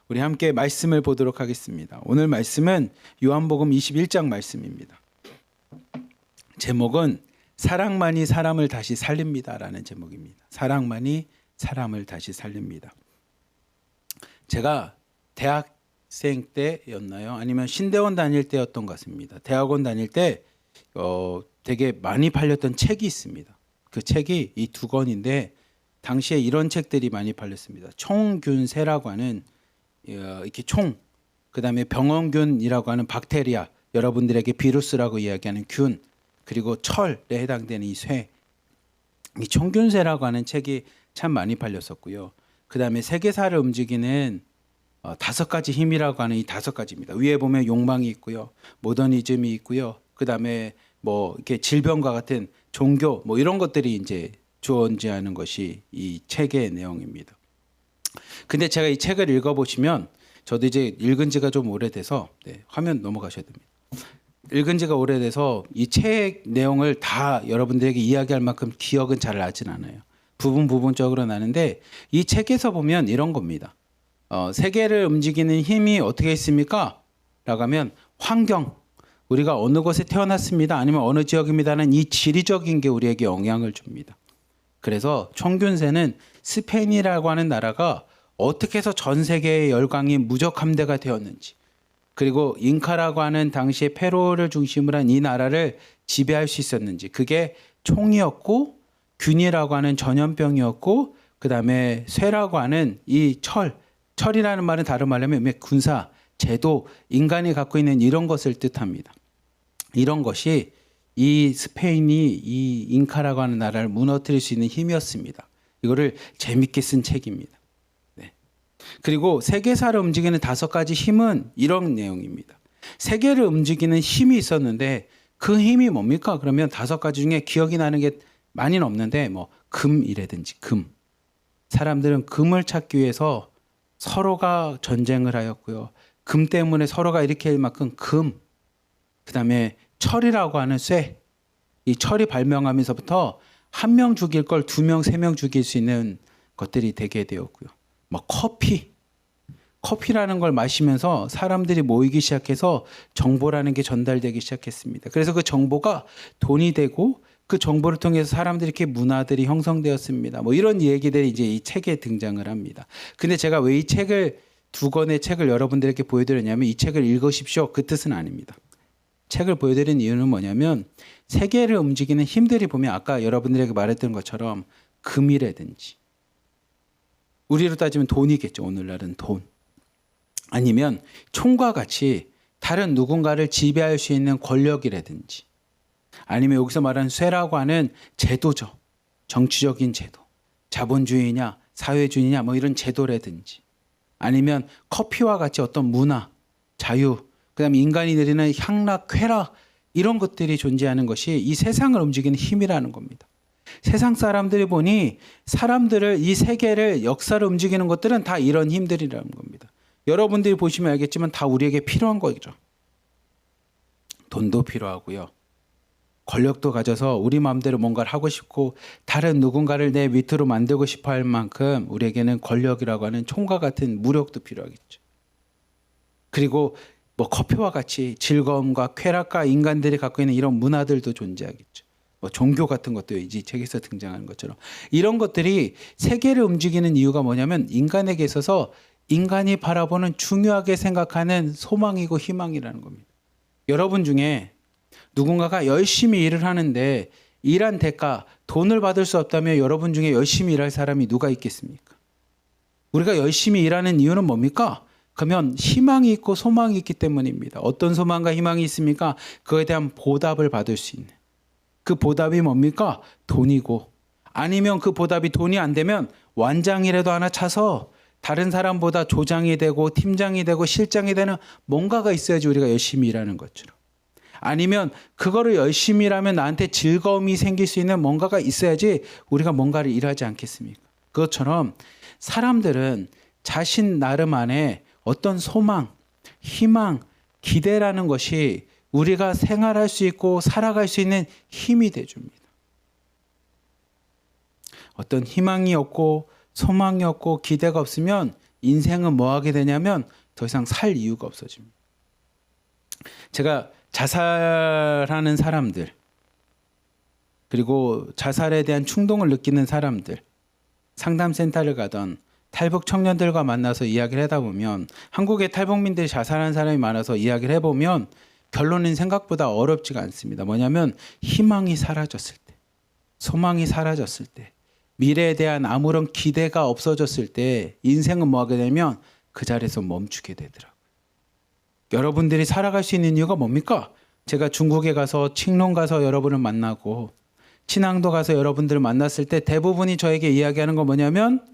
우리 함께 말씀을 보도록 하겠습니다. 오늘 말씀은 요한복음 21장 말씀입니다. 제목은 사랑만이 사람을 다시 살립니다라는 제목입니다. 사랑만이 사람을 다시 살립니다. 제가 대학생 때였나요? 아니면 신대원 다닐 때였던 것 같습니다. 대학원 다닐 때 되게 많이 팔렸던 책이 있습니다. 그 책이 이 두 권인데 당시에 이런 책들이 많이 팔렸습니다. 총균세라고 하는 이렇게 그다음에 병원균이라고 하는 박테리아, 여러분들에게 비루스라고 이야기하는 균, 그리고 철에 해당되는 이 쇠, 이 총균세라고 하는 책이 참 많이 팔렸었고요. 그다음에 세계사를 움직이는 5가지 힘이라고 하는 이 5가지입니다. 위에 보면 욕망이 있고요, 모더니즘이 있고요, 그다음에 뭐 이렇게 질병과 같은 종교, 뭐 이런 것들이 이제 존재하는 것이 이 책의 내용입니다. 근데 제가 이 책을 읽어보시면 저도 이제 읽은 지가 좀 오래돼서 화면 넘어가셔야 됩니다. 읽은 지가 오래돼서 이 책 내용을 다 여러분들에게 이야기할 만큼 기억은 잘 나진 않아요. 부분적으로 나는데 이 책에서 보면 이런 겁니다. 세계를 움직이는 힘이 어떻게 있습니까? 라고 하면 환경, 우리가 어느 곳에 태어났습니다. 아니면 어느 지역입니다는 이 지리적인 게 우리에게 영향을 줍니다. 그래서 총균세는 스페인이라고 하는 나라가 어떻게 해서 전 세계의 열강이 무적함대가 되었는지, 그리고 잉카라고 하는 당시에 페루를 중심으로 한 이 나라를 지배할 수 있었는지, 그게 총이었고 균이라고 하는 전염병이었고 그다음에 쇠라고 하는 이 철이라는 말은 다른 말로 하면 군사, 제도, 인간이 갖고 있는 이런 것을 뜻합니다. 이런 것이 이 스페인이 이 잉카라고 하는 나라를 무너뜨릴 수 있는 힘이었습니다. 이거를 재밌게 쓴 책입니다. 그리고 세계사를 움직이는 5가지 힘은 이런 내용입니다. 세계를 움직이는 힘이 있었는데 그 힘이 뭡니까? 그러면 5가지 중에 기억이 나는 게 많이는 없는데 뭐 금이라든지 금. 사람들은 금을 찾기 위해서 서로가 전쟁을 하였고요. 금 때문에 서로가 일으킬 만큼 금. 그다음에 철이라고 하는 쇠. 이 철이 발명하면서부터 1명 죽일 걸 2명, 3명 죽일 수 있는 것들이 되게 되었고요. 뭐 커피라는 걸 마시면서 사람들이 모이기 시작해서 정보라는 게 전달되기 시작했습니다. 그래서 그 정보가 돈이 되고 그 정보를 통해서 사람들이 이렇게 문화들이 형성되었습니다. 뭐 이런 얘기들이 이제 이 책에 등장을 합니다. 근데 제가 왜 이 책을 2권의 책을 여러분들에게 보여드렸냐면 이 책을 읽으십시오. 그 뜻은 아닙니다. 책을 보여드린 이유는 뭐냐면 세계를 움직이는 힘들이 보면 아까 여러분들에게 말했던 것처럼 금이라든지 우리로 따지면 돈이겠죠. 오늘날은 돈. 아니면 총과 같이 다른 누군가를 지배할 수 있는 권력이라든지 아니면 여기서 말하는 쇠라고 하는 제도죠. 정치적인 제도. 자본주의냐 사회주의냐 뭐 이런 제도라든지 아니면 커피와 같이 어떤 문화, 자유, 그다음에 인간이 내리는 향락, 쾌락 이런 것들이 존재하는 것이 이 세상을 움직이는 힘이라는 겁니다. 세상 사람들이 보니 사람들을 이 세계를 역사를 움직이는 것들은 다 이런 힘들이라는 겁니다. 여러분들이 보시면 알겠지만 다 우리에게 필요한 거죠. 돈도 필요하고요. 권력도 가져서 우리 마음대로 뭔가를 하고 싶고 다른 누군가를 내 밑으로 만들고 싶어 할 만큼 우리에게는 권력이라고 하는 총과 같은 무력도 필요하겠죠. 그리고 뭐 커피와 같이 즐거움과 쾌락과 인간들이 갖고 있는 이런 문화들도 존재하겠죠. 뭐 종교 같은 것도 이 책에서 등장하는 것처럼 이런 것들이 세계를 움직이는 이유가 뭐냐면 인간에게 있어서 인간이 바라보는 중요하게 생각하는 소망이고 희망이라는 겁니다. 여러분 중에 누군가가 열심히 일을 하는데 일한 대가 돈을 받을 수 없다면 여러분 중에 열심히 일할 사람이 누가 있겠습니까? 우리가 열심히 일하는 이유는 뭡니까? 그러면 희망이 있고 소망이 있기 때문입니다. 어떤 소망과 희망이 있습니까? 그에 대한 보답을 받을 수 있는. 그 보답이 뭡니까? 돈이고 아니면 그 보답이 돈이 안 되면 완장이라도 하나 차서 다른 사람보다 조장이 되고 팀장이 되고 실장이 되는 뭔가가 있어야지 우리가 열심히 일하는 것처럼. 아니면 그거를 열심히 일하면 나한테 즐거움이 생길 수 있는 뭔가가 있어야지 우리가 뭔가를 일하지 않겠습니까? 그것처럼 사람들은 자신 나름 안에 어떤 소망, 희망, 기대라는 것이 우리가 생활할 수 있고 살아갈 수 있는 힘이 돼줍니다. 어떤 희망이 없고 소망이 없고 기대가 없으면 인생은 뭐 하게 되냐면 더 이상 살 이유가 없어집니다. 제가 자살하는 사람들, 그리고 자살에 대한 충동을 느끼는 사람들, 상담센터를 가던 탈북 청년들과 만나서 이야기를 하다 보면, 한국의 탈북민들이 자살하는 사람이 많아서 이야기를 해보면 결론은 생각보다 어렵지가 않습니다. 뭐냐면 희망이 사라졌을 때, 소망이 사라졌을 때, 미래에 대한 아무런 기대가 없어졌을 때 인생은 뭐 하게 되면 그 자리에서 멈추게 되더라고요. 여러분들이 살아갈 수 있는 이유가 뭡니까? 제가 중국에 가서 칭롱 가서 여러분을 만나고 친앙도 가서 여러분들을 만났을 때 대부분이 저에게 이야기하는 건 뭐냐면,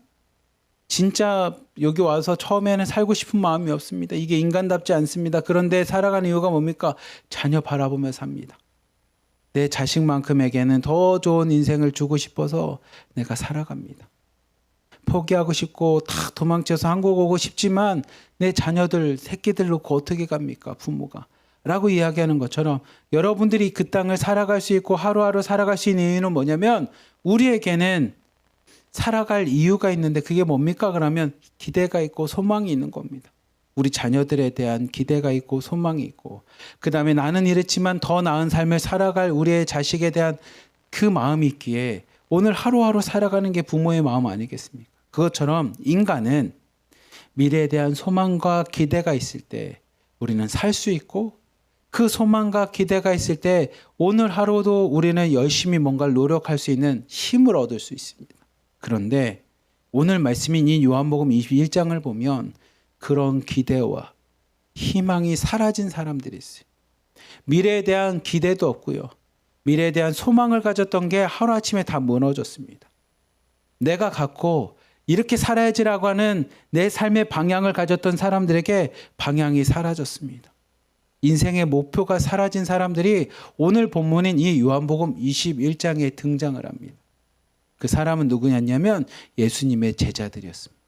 진짜 여기 와서 처음에는 살고 싶은 마음이 없습니다. 이게 인간답지 않습니다. 그런데 살아가는 이유가 뭡니까? 자녀 바라보며 삽니다. 내 자식만큼에게는 더 좋은 인생을 주고 싶어서 내가 살아갑니다. 포기하고 싶고 다 도망쳐서 한국 오고 싶지만 내 자녀들, 새끼들 놓고 어떻게 갑니까? 부모가. 라고 이야기하는 것처럼 여러분들이 그 땅을 살아갈 수 있고 하루하루 살아갈 수 있는 이유는 뭐냐면, 우리에게는 살아갈 이유가 있는데 그게 뭡니까? 그러면 기대가 있고 소망이 있는 겁니다. 우리 자녀들에 대한 기대가 있고 소망이 있고, 그 다음에 나는 이렇지만 더 나은 삶을 살아갈 우리의 자식에 대한 그 마음이 있기에 오늘 하루하루 살아가는 게 부모의 마음 아니겠습니까? 그것처럼 인간은 미래에 대한 소망과 기대가 있을 때 우리는 살 수 있고, 그 소망과 기대가 있을 때 오늘 하루도 우리는 열심히 뭔가를 노력할 수 있는 힘을 얻을 수 있습니다. 그런데 오늘 말씀인 이 요한복음 21장을 보면 그런 기대와 희망이 사라진 사람들이 있어요. 미래에 대한 기대도 없고요. 미래에 대한 소망을 가졌던 게 하루아침에 다 무너졌습니다. 내가 갖고 이렇게 살아야지라고 하는 내 삶의 방향을 가졌던 사람들에게 방향이 사라졌습니다. 인생의 목표가 사라진 사람들이 오늘 본문인 이 요한복음 21장에 등장을 합니다. 그 사람은 누구냐면 예수님의 제자들이었습니다.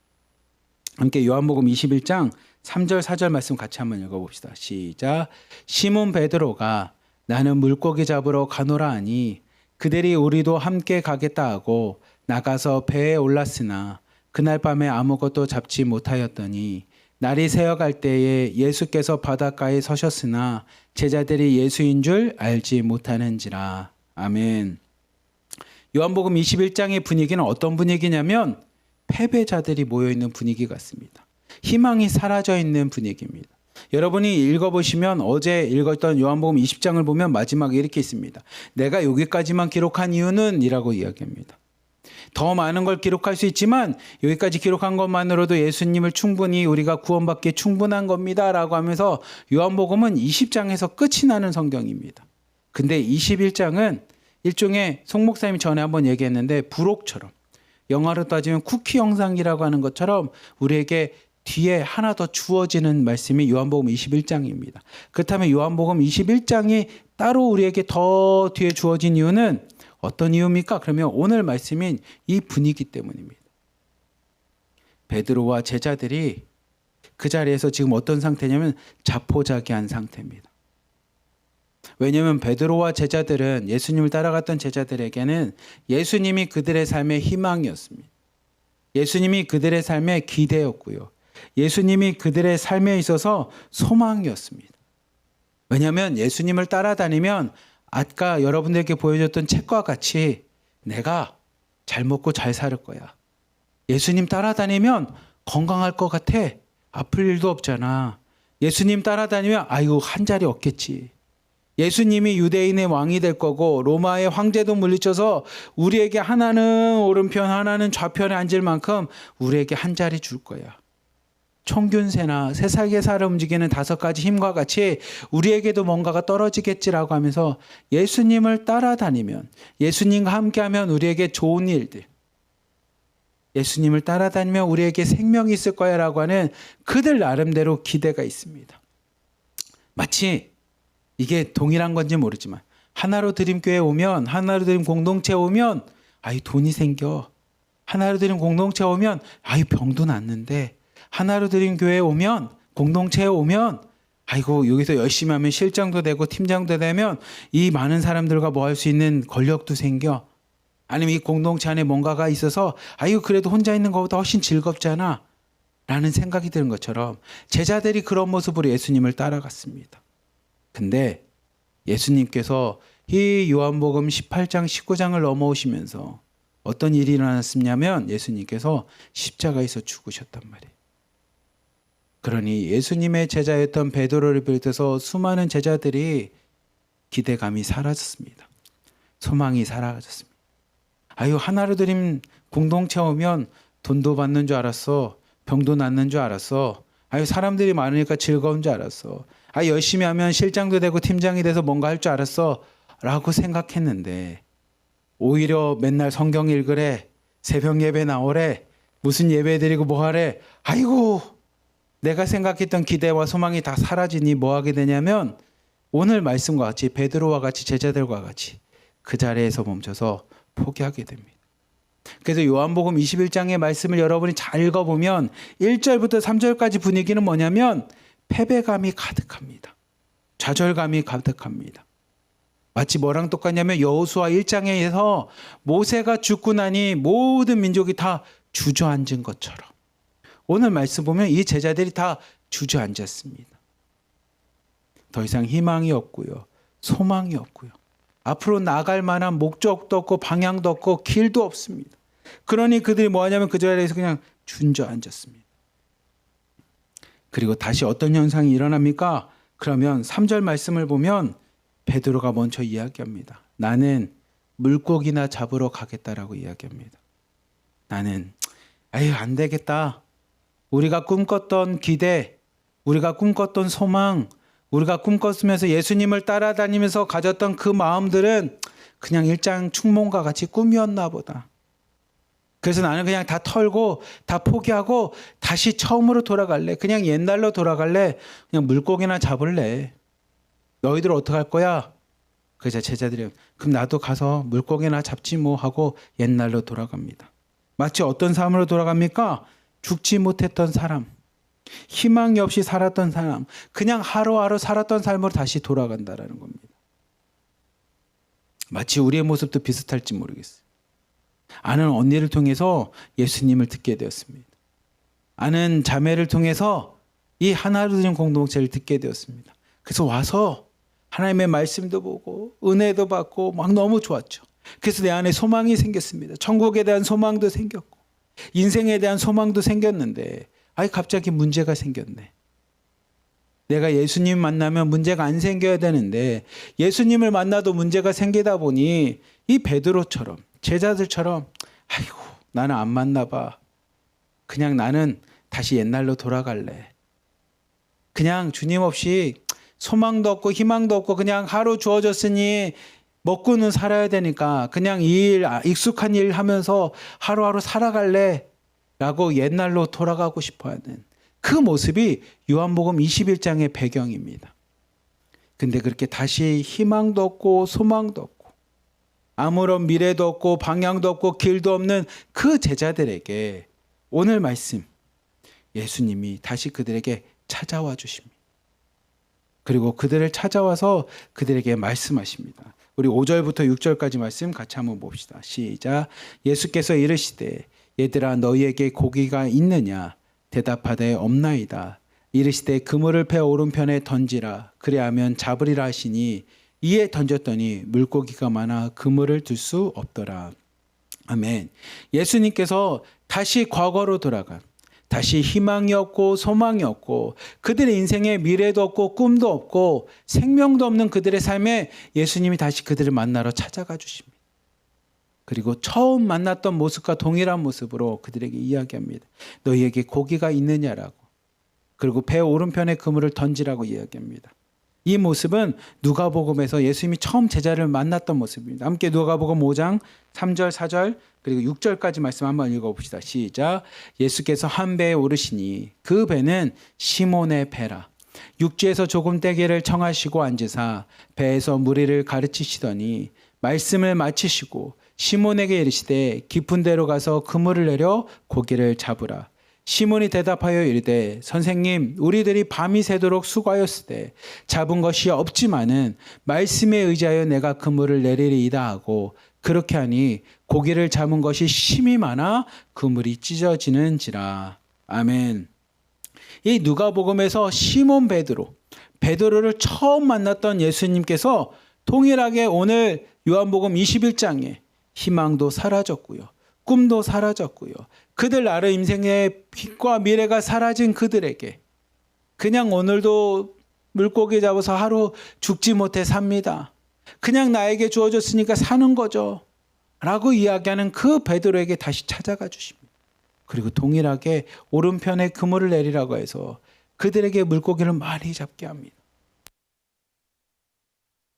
함께 요한복음 21장 3절 4절 말씀 같이 한번 읽어봅시다. 시작. 시몬 베드로가 나는 물고기 잡으러 가노라 하니 그들이 우리도 함께 가겠다 하고 나가서 배에 올랐으나 그날 밤에 아무것도 잡지 못하였더니 날이 새어갈 때에 예수께서 바닷가에 서셨으나 제자들이 예수인 줄 알지 못하는지라. 아멘. 요한복음 21장의 분위기는 어떤 분위기냐면 패배자들이 모여있는 분위기 같습니다. 희망이 사라져 있는 분위기입니다. 여러분이 읽어보시면 어제 읽었던 요한복음 20장을 보면 마지막에 이렇게 있습니다. 내가 여기까지만 기록한 이유는 이라고 이야기합니다. 더 많은 걸 기록할 수 있지만 여기까지 기록한 것만으로도 예수님을 충분히 우리가 구원받기에 충분한 겁니다 라고 하면서 요한복음은 20장에서 끝이 나는 성경입니다. 근데 21장은 일종의 송 목사님이 전에 한번 얘기했는데 부록처럼, 영화로 따지면 쿠키 영상이라고 하는 것처럼 우리에게 뒤에 하나 더 주어지는 말씀이 요한복음 21장입니다. 그렇다면 요한복음 21장이 따로 우리에게 더 뒤에 주어진 이유는 어떤 이유입니까? 그러면 오늘 말씀인 이 분위기 때문입니다. 베드로와 제자들이 그 자리에서 지금 어떤 상태냐면 자포자기한 상태입니다. 왜냐하면 베드로와 제자들은, 예수님을 따라갔던 제자들에게는 예수님이 그들의 삶의 희망이었습니다. 예수님이 그들의 삶의 기대였고요. 예수님이 그들의 삶에 있어서 소망이었습니다. 왜냐하면 예수님을 따라다니면 아까 여러분들에게 보여줬던 책과 같이 내가 잘 먹고 잘 살 거야. 예수님 따라다니면 건강할 것 같아. 아플 일도 없잖아. 예수님 따라다니면 아이고 한 자리 없겠지. 예수님이 유대인의 왕이 될 거고 로마의 황제도 물리쳐서 우리에게 하나는 오른편 하나는 좌편에 앉을 만큼 우리에게 한 자리 줄 거야. 총균세나 세상에사를 움직이는 5가지 힘과 같이 우리에게도 뭔가가 떨어지겠지라고 하면서 예수님을 따라다니면, 예수님과 함께하면 우리에게 좋은 일들, 예수님을 따라다니면 우리에게 생명이 있을 거야 라고 하는 그들 나름대로 기대가 있습니다. 마치 이게 동일한 건지 모르지만 하나로 드림 교회 오면, 하나로 드림 공동체 오면 아이 돈이 생겨. 하나로 드림 공동체 오면 아이 병도 낫는데, 하나로 드림 교회 오면, 공동체에 오면 아이고 여기서 열심히 하면 실장도 되고 팀장도 되면 이 많은 사람들과 뭐 할 수 있는 권력도 생겨. 아니면 이 공동체 안에 뭔가가 있어서 아이고 그래도 혼자 있는 것보다 훨씬 즐겁잖아 라는 생각이 드는 것처럼 제자들이 그런 모습으로 예수님을 따라갔습니다. 근데 예수님께서 이 요한복음 18장 19장을 넘어오시면서 어떤 일이 일어났냐면 예수님께서 십자가에서 죽으셨단 말이에요. 그러니 예수님의 제자였던 베드로를 비롯해서 수많은 제자들이 기대감이 사라졌습니다. 소망이 사라졌습니다. 아유 하나로 드림 공동체 오면 돈도 받는 줄 알았어. 병도 낫는 줄 알았어. 아유 사람들이 많으니까 즐거운 줄 알았어. 아 열심히 하면 실장도 되고 팀장이 돼서 뭔가 할 줄 알았어 라고 생각했는데 오히려 맨날 성경 읽으래, 새벽 예배 나오래, 무슨 예배 드리고 뭐 하래. 아이고 내가 생각했던 기대와 소망이 다 사라지니 뭐 하게 되냐면 오늘 말씀과 같이 베드로와 같이 제자들과 같이 그 자리에서 멈춰서 포기하게 됩니다. 그래서 요한복음 21장의 말씀을 여러분이 잘 읽어보면 1절부터 3절까지 분위기는 뭐냐면 패배감이 가득합니다. 좌절감이 가득합니다. 마치 뭐랑 똑같냐면 여호수아 1장에서 모세가 죽고 나니 모든 민족이 다 주저앉은 것처럼 오늘 말씀 보면 이 제자들이 다 주저앉았습니다. 더 이상 희망이 없고요. 소망이 없고요. 앞으로 나갈 만한 목적도 없고 방향도 없고 길도 없습니다. 그러니 그들이 뭐 하냐면 그 자리에서 그냥 주저앉았습니다. 그리고 다시 어떤 현상이 일어납니까? 그러면 3절 말씀을 보면 베드로가 먼저 이야기합니다. 나는 물고기나 잡으러 가겠다라고 이야기합니다. 나는 안 되겠다. 우리가 꿈꿨던 기대, 우리가 꿈꿨던 소망, 우리가 꿈꿨으면서 예수님을 따라다니면서 가졌던 그 마음들은 그냥 일장 충몽과 같이 꿈이었나 보다. 그래서 나는 그냥 다 털고 다 포기하고 다시 처음으로 돌아갈래. 그냥 옛날로 돌아갈래. 그냥 물고기나 잡을래. 너희들 어떡할 거야? 그래서 제자들이 그럼 나도 가서 물고기나 잡지 뭐 하고 옛날로 돌아갑니다. 마치 어떤 삶으로 돌아갑니까? 죽지 못했던 사람, 희망이 없이 살았던 사람, 그냥 하루하루 살았던 삶으로 다시 돌아간다라는 겁니다. 마치 우리의 모습도 비슷할지 모르겠어요. 아는 언니를 통해서 예수님을 듣게 되었습니다. 아는 자매를 통해서 이 하나로 된 공동체를 듣게 되었습니다. 그래서 와서 하나님의 말씀도 보고 은혜도 받고 막 너무 좋았죠. 그래서 내 안에 소망이 생겼습니다. 천국에 대한 소망도 생겼고 인생에 대한 소망도 생겼는데 갑자기 문제가 생겼네. 내가 예수님 만나면 문제가 안 생겨야 되는데 예수님을 만나도 문제가 생기다 보니 이 베드로처럼 제자들처럼 아이고 나는 안 만나 봐. 그냥 나는 다시 옛날로 돌아갈래. 그냥 주님 없이 소망도 없고 희망도 없고 그냥 하루 주어졌으니 먹고는 살아야 되니까 그냥 이 일, 익숙한 일 하면서 하루하루 살아갈래 라고 옛날로 돌아가고 싶어하는 그 모습이 요한복음 21장의 배경입니다. 근데 그렇게 다시 희망도 없고 소망도 없고 아무런 미래도 없고 방향도 없고 길도 없는 그 제자들에게 오늘 말씀 예수님이 다시 그들에게 찾아와 주십니다. 그리고 그들을 찾아와서 그들에게 말씀하십니다. 우리 5절부터 6절까지 말씀 같이 한번 봅시다. 시작. 예수께서 이르시되 얘들아 너희에게 고기가 있느냐 대답하되 없나이다. 이르시되 그물을 배 오른편에 던지라 그리하면 잡으리라 하시니 이에 던졌더니 물고기가 많아 그물을 들 수 없더라. 아멘. 예수님께서 다시 과거로 돌아간 다시 희망이 없고 소망이 없고 그들의 인생에 미래도 없고 꿈도 없고 생명도 없는 그들의 삶에 예수님이 다시 그들을 만나러 찾아가 주십니다. 그리고 처음 만났던 모습과 동일한 모습으로 그들에게 이야기합니다. 너희에게 고기가 있느냐라고. 그리고 배 오른편에 그물을 던지라고 이야기합니다. 이 모습은 누가복음에서 예수님이 처음 제자를 만났던 모습입니다. 함께 누가복음 5장 3절 4절 그리고 6절까지 말씀 한번 읽어봅시다. 시작. 예수께서 한 배에 오르시니 그 배는 시몬의 배라. 육지에서 조금 떼기를 청하시고 앉으사 배에서 무리를 가르치시더니 말씀을 마치시고 시몬에게 이르시되 깊은 데로 가서 그물을 내려 고기를 잡으라. 시몬이 대답하여 이르되 선생님 우리들이 밤이 새도록 수고하였으되 잡은 것이 없지만은 말씀에 의지하여 내가 그물을 내리리이다 하고 그렇게 하니 고기를 잡은 것이 심히 많아 그물이 찢어지는지라. 아멘. 이 누가복음에서 시몬 베드로를 처음 만났던 예수님께서 동일하게 오늘 요한복음 21장에 희망도 사라졌고요. 꿈도 사라졌고요. 그들 나름 인생의 빛과 미래가 사라진 그들에게 그냥 오늘도 물고기 잡아서 하루 죽지 못해 삽니다. 그냥 나에게 주어졌으니까 사는 거죠. 라고 이야기하는 그 베드로에게 다시 찾아가 주십니다. 그리고 동일하게 오른편에 그물을 내리라고 해서 그들에게 물고기를 많이 잡게 합니다.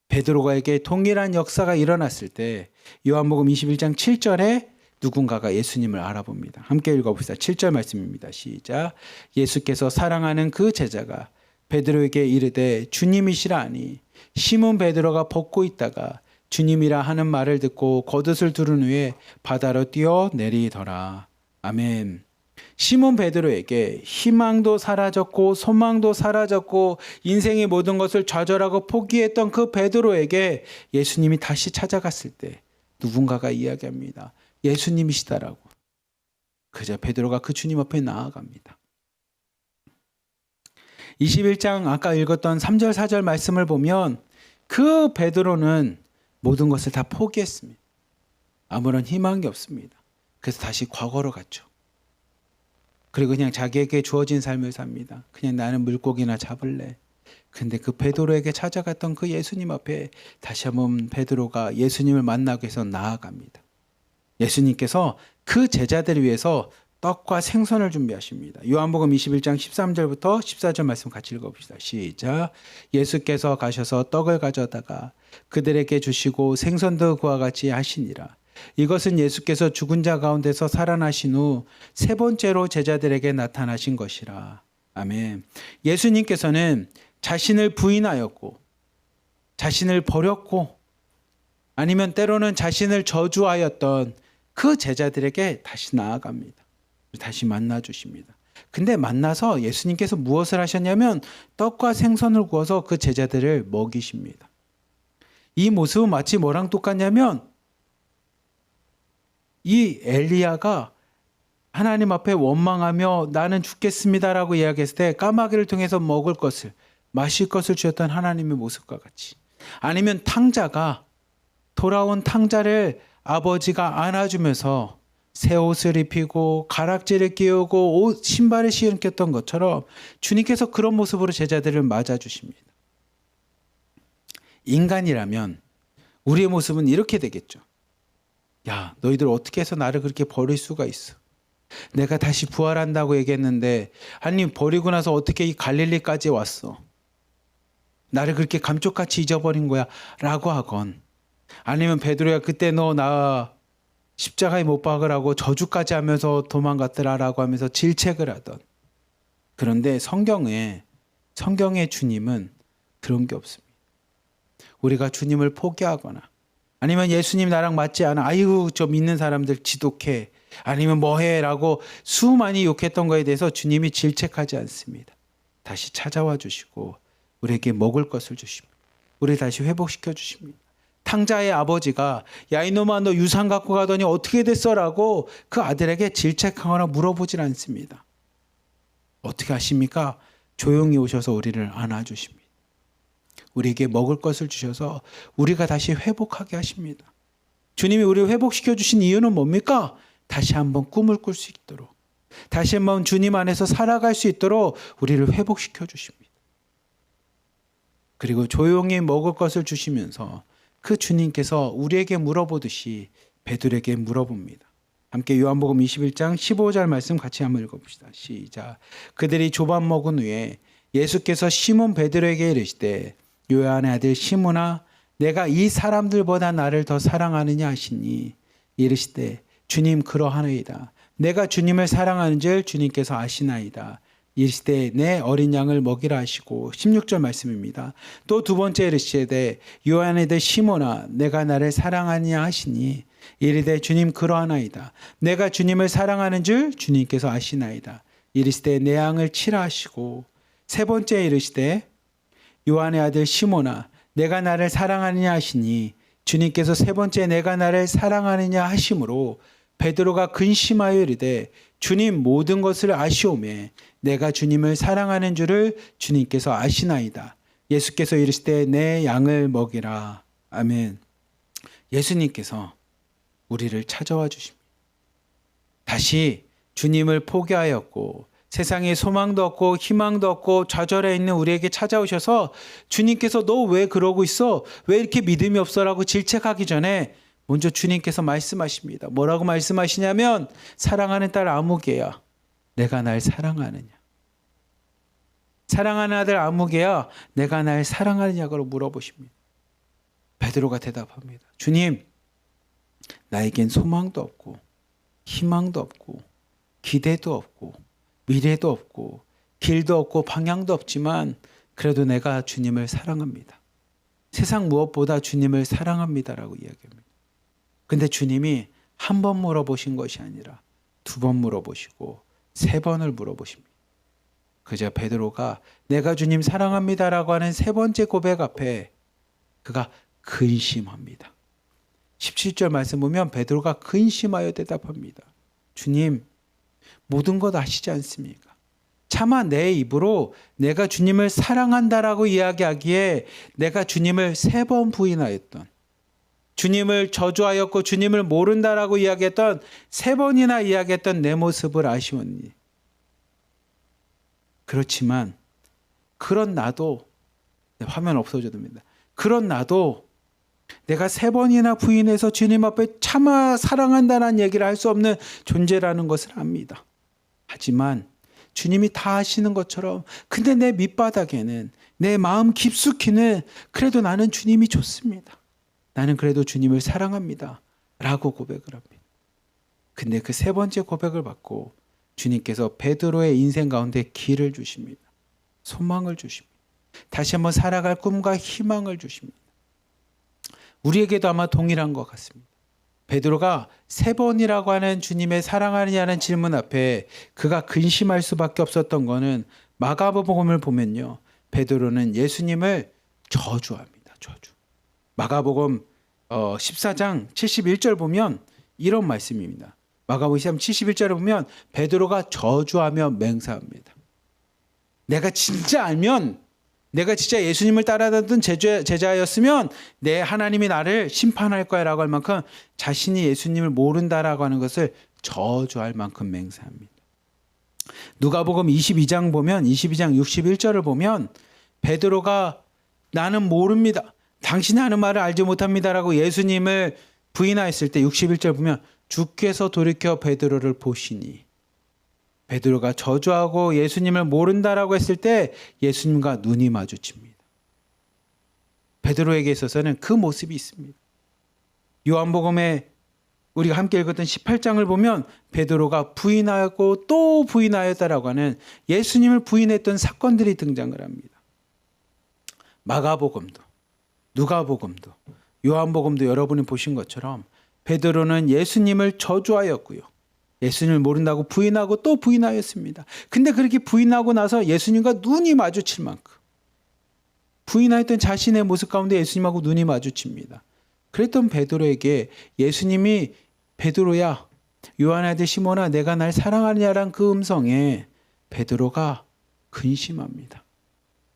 베드로에게 동일한 역사가 일어났을 때 요한복음 21장 7절에 누군가가 예수님을 알아봅니다. 함께 읽어봅시다. 7절 말씀입니다. 시작. 예수께서 사랑하는 그 제자가 베드로에게 이르되 주님이시라 하니 시몬 베드로가 벗고 있다가 주님이라 하는 말을 듣고 겉옷을 두른 후에 바다로 뛰어 내리더라. 아멘. 시몬 베드로에게 희망도 사라졌고 소망도 사라졌고 인생의 모든 것을 좌절하고 포기했던 그 베드로에게 예수님이 다시 찾아갔을 때 누군가가 이야기합니다. 예수님이시다라고. 그저 베드로가 그 주님 앞에 나아갑니다. 21장 아까 읽었던 3절 4절 말씀을 보면 그 베드로는 모든 것을 다 포기했습니다. 아무런 희망이 없습니다. 그래서 다시 과거로 갔죠. 그리고 그냥 자기에게 주어진 삶을 삽니다. 그냥 나는 물고기나 잡을래. 근데 그 베드로에게 찾아갔던 그 예수님 앞에 다시 한번 베드로가 예수님을 만나기 위해서 나아갑니다. 예수님께서 그 제자들을 위해서 떡과 생선을 준비하십니다. 요한복음 21장 13절부터 14절 말씀 같이 읽어봅시다. 시작. 예수께서 가셔서 떡을 가져다가 그들에게 주시고 생선도 그와 같이 하시니라. 이것은 예수께서 죽은 자 가운데서 살아나신 후 세 번째로 제자들에게 나타나신 것이라. 아멘. 예수님께서는 자신을 부인하였고 자신을 버렸고 아니면 때로는 자신을 저주하였던 그 제자들에게 다시 나아갑니다. 다시 만나 주십니다. 근데 만나서 예수님께서 무엇을 하셨냐면 떡과 생선을 구워서 그 제자들을 먹이십니다. 이 모습은 마치 뭐랑 똑같냐면 이 엘리야가 하나님 앞에 원망하며 나는 죽겠습니다라고 이야기했을 때 까마귀를 통해서 먹을 것을 마실 것을 주셨던 하나님의 모습과 같이, 아니면 탕자가 돌아온 탕자를 아버지가 안아주면서 새 옷을 입히고 가락지를 끼우고 신발을 신겼던 것처럼 주님께서 그런 모습으로 제자들을 맞아주십니다. 인간이라면 우리의 모습은 이렇게 되겠죠. 야, 너희들 어떻게 해서 나를 그렇게 버릴 수가 있어? 내가 다시 부활한다고 얘기했는데 아니 버리고 나서 어떻게 이 갈릴리까지 왔어? 나를 그렇게 감쪽같이 잊어버린 거야 라고 하건, 아니면 베드로야 그때 너 나 십자가에 못 박으라고 저주까지 하면서 도망갔더라라고 하면서 질책을 하던. 그런데 성경의 주님은 그런 게 없습니다. 우리가 주님을 포기하거나 아니면 예수님 나랑 맞지 않아, 아이고 저 믿는 사람들 지독해, 아니면 뭐해 라고 수많이 욕했던 거에 대해서 주님이 질책하지 않습니다. 다시 찾아와 주시고 우리에게 먹을 것을 주십니다. 우리를 다시 회복시켜 주십니다. 탕자의 아버지가 야 이놈아 너 유산 갖고 가더니 어떻게 됐어? 라고 그 아들에게 질책하거나 물어보질 않습니다. 어떻게 하십니까? 조용히 오셔서 우리를 안아주십니다. 우리에게 먹을 것을 주셔서 우리가 다시 회복하게 하십니다. 주님이 우리를 회복시켜 주신 이유는 뭡니까? 다시 한번 꿈을 꿀 수 있도록, 다시 한번 주님 안에서 살아갈 수 있도록 우리를 회복시켜 주십니다. 그리고 조용히 먹을 것을 주시면서 그 주님께서 우리에게 물어보듯이 베드로에게 물어봅니다. 함께 요한복음 21장 15절 말씀 같이 한번 읽어봅시다. 시작. 그들이 조반 먹은 후에 예수께서 시몬 베드로에게 이르시되 요한의 아들 시몬아 내가 이 사람들보다 나를 더 사랑하느냐 하시니 이르시되 주님 그러하나이다. 내가 주님을 사랑하는 줄 주님께서 아시나이다. 이르시되 내 어린 양을 먹이라 하시고 16절 말씀입니다. 또 두 번째 이르시되 요한의 아들 시몬아 내가 나를 사랑하느냐 하시니 이르되 주님 그러하나이다. 내가 주님을 사랑하는 줄 주님께서 아시나이다. 이르시되 내 양을 치라 하시고 세 번째 이르시되 요한의 아들 시몬아 내가 나를 사랑하느냐 하시니 주님께서 세 번째 내가 나를 사랑하느냐 하심으로 베드로가 근심하여 이르되 주님 모든 것을 아시오매 내가 주님을 사랑하는 줄을 주님께서 아시나이다. 예수께서 이르시되 내 양을 먹이라. 아멘. 예수님께서 우리를 찾아와 주십니다. 다시 주님을 포기하였고 세상에 소망도 없고 희망도 없고 좌절해 있는 우리에게 찾아오셔서 주님께서 너 왜 그러고 있어? 왜 이렇게 믿음이 없어라고 질책하기 전에 먼저 주님께서 말씀하십니다. 뭐라고 말씀하시냐면 사랑하는 딸 아무개야 내가 날 사랑하느냐. 사랑하는 아들 아무개야 내가 날 사랑하느냐고 물어보십니다. 베드로가 대답합니다. 주님 나에겐 소망도 없고 희망도 없고 기대도 없고 미래도 없고 길도 없고 방향도 없지만 그래도 내가 주님을 사랑합니다. 세상 무엇보다 주님을 사랑합니다라고 이야기합니다. 근데 주님이 한 번 물어보신 것이 아니라 두 번 물어보시고 세 번을 물어보십니다. 그저 베드로가 내가 주님 사랑합니다라고 하는 세 번째 고백 앞에 그가 근심합니다. 17절 말씀 보면 베드로가 근심하여 대답합니다. 주님 모든 것 아시지 않습니까? 차마 내 입으로 내가 주님을 사랑한다라고 이야기하기에 내가 주님을 세 번 부인하였던 주님을 저주하였고 주님을 모른다라고 이야기했던 세 번이나 이야기했던 내 모습을 아시오니 그렇지만 그런 나도 화면 없어져도 됩니다. 그런 나도 내가 세 번이나 부인해서 주님 앞에 차마 사랑한다는 얘기를 할 수 없는 존재라는 것을 압니다. 하지만 주님이 다 아시는 것처럼 근데 내 밑바닥에는 내 마음 깊숙이는 그래도 나는 주님이 좋습니다. 나는 그래도 주님을 사랑합니다. 라고 고백을 합니다. 근데 그 세 번째 고백을 받고 주님께서 베드로의 인생 가운데 길을 주십니다. 소망을 주십니다. 다시 한번 살아갈 꿈과 희망을 주십니다. 우리에게도 아마 동일한 것 같습니다. 베드로가 세 번이라고 하는 주님의 사랑하느냐는 질문 앞에 그가 근심할 수밖에 없었던 것은 마가복음을 보면요. 베드로는 예수님을 저주합니다. 저주. 마가복음 14장 71절 보면 이런 말씀입니다. 마가복음 71절에 보면 베드로가 저주하며 맹세합니다. 내가 진짜 알면 내가 진짜 예수님을 따라다녔던 제자였으면 내 하나님이 나를 심판할 거야 라고 할 만큼 자신이 예수님을 모른다라고 하는 것을 저주할 만큼 맹세합니다. 누가복음 22장 보면 22장 61절을 보면 베드로가 나는 모릅니다. 당신이 하는 말을 알지 못합니다라고 예수님을 부인하였을 때 61절 보면 주께서 돌이켜 베드로를 보시니 베드로가 저주하고 예수님을 모른다라고 했을 때 예수님과 눈이 마주칩니다. 베드로에게 있어서는 그 모습이 있습니다. 요한복음에 우리가 함께 읽었던 18장을 보면 베드로가 부인하였고 또 부인하였다라고 하는 예수님을 부인했던 사건들이 등장을 합니다. 마가복음도 누가복음도 요한복음도 여러분이 보신 것처럼 베드로는 예수님을 저주하였고요. 예수님을 모른다고 부인하고 또 부인하였습니다. 근데 그렇게 부인하고 나서 예수님과 눈이 마주칠 만큼 부인하였던 자신의 모습 가운데 예수님하고 눈이 마주칩니다. 그랬던 베드로에게 예수님이 베드로야 요한의 아들 시몬아 내가 날 사랑하느냐란 그 음성에 베드로가 근심합니다.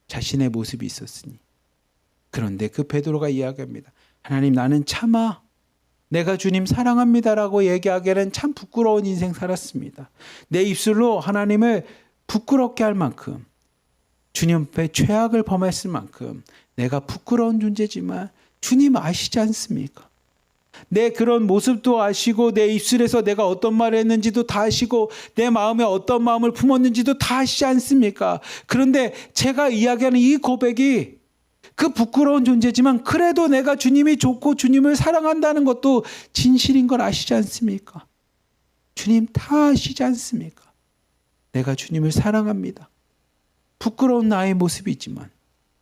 자신의 모습이 있었으니. 그런데 그 베드로가 이야기합니다. 하나님 나는 차마 내가 주님 사랑합니다라고 얘기하기에는 참 부끄러운 인생 살았습니다. 내 입술로 하나님을 부끄럽게 할 만큼 주님 앞에 죄악을 범했을 만큼 내가 부끄러운 존재지만 주님 아시지 않습니까? 내 그런 모습도 아시고 내 입술에서 내가 어떤 말을 했는지도 다 아시고 내 마음에 어떤 마음을 품었는지도 다 아시지 않습니까? 그런데 제가 이야기하는 이 고백이 그 부끄러운 존재지만 그래도 내가 주님이 좋고 주님을 사랑한다는 것도 진실인 걸 아시지 않습니까? 주님 다 아시지 않습니까? 내가 주님을 사랑합니다. 부끄러운 나의 모습이지만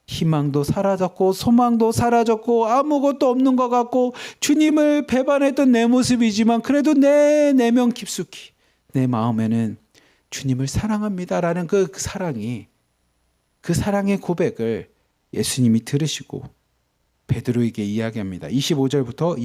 희망도 사라졌고 소망도 사라졌고 아무것도 없는 것 같고 주님을 배반했던 내 모습이지만 그래도 내 내면 깊숙이 내 마음에는 주님을 사랑합니다라는 그 사랑의 고백을 예수님이 들으시고 베드로에게 이야기합니다. 25절부터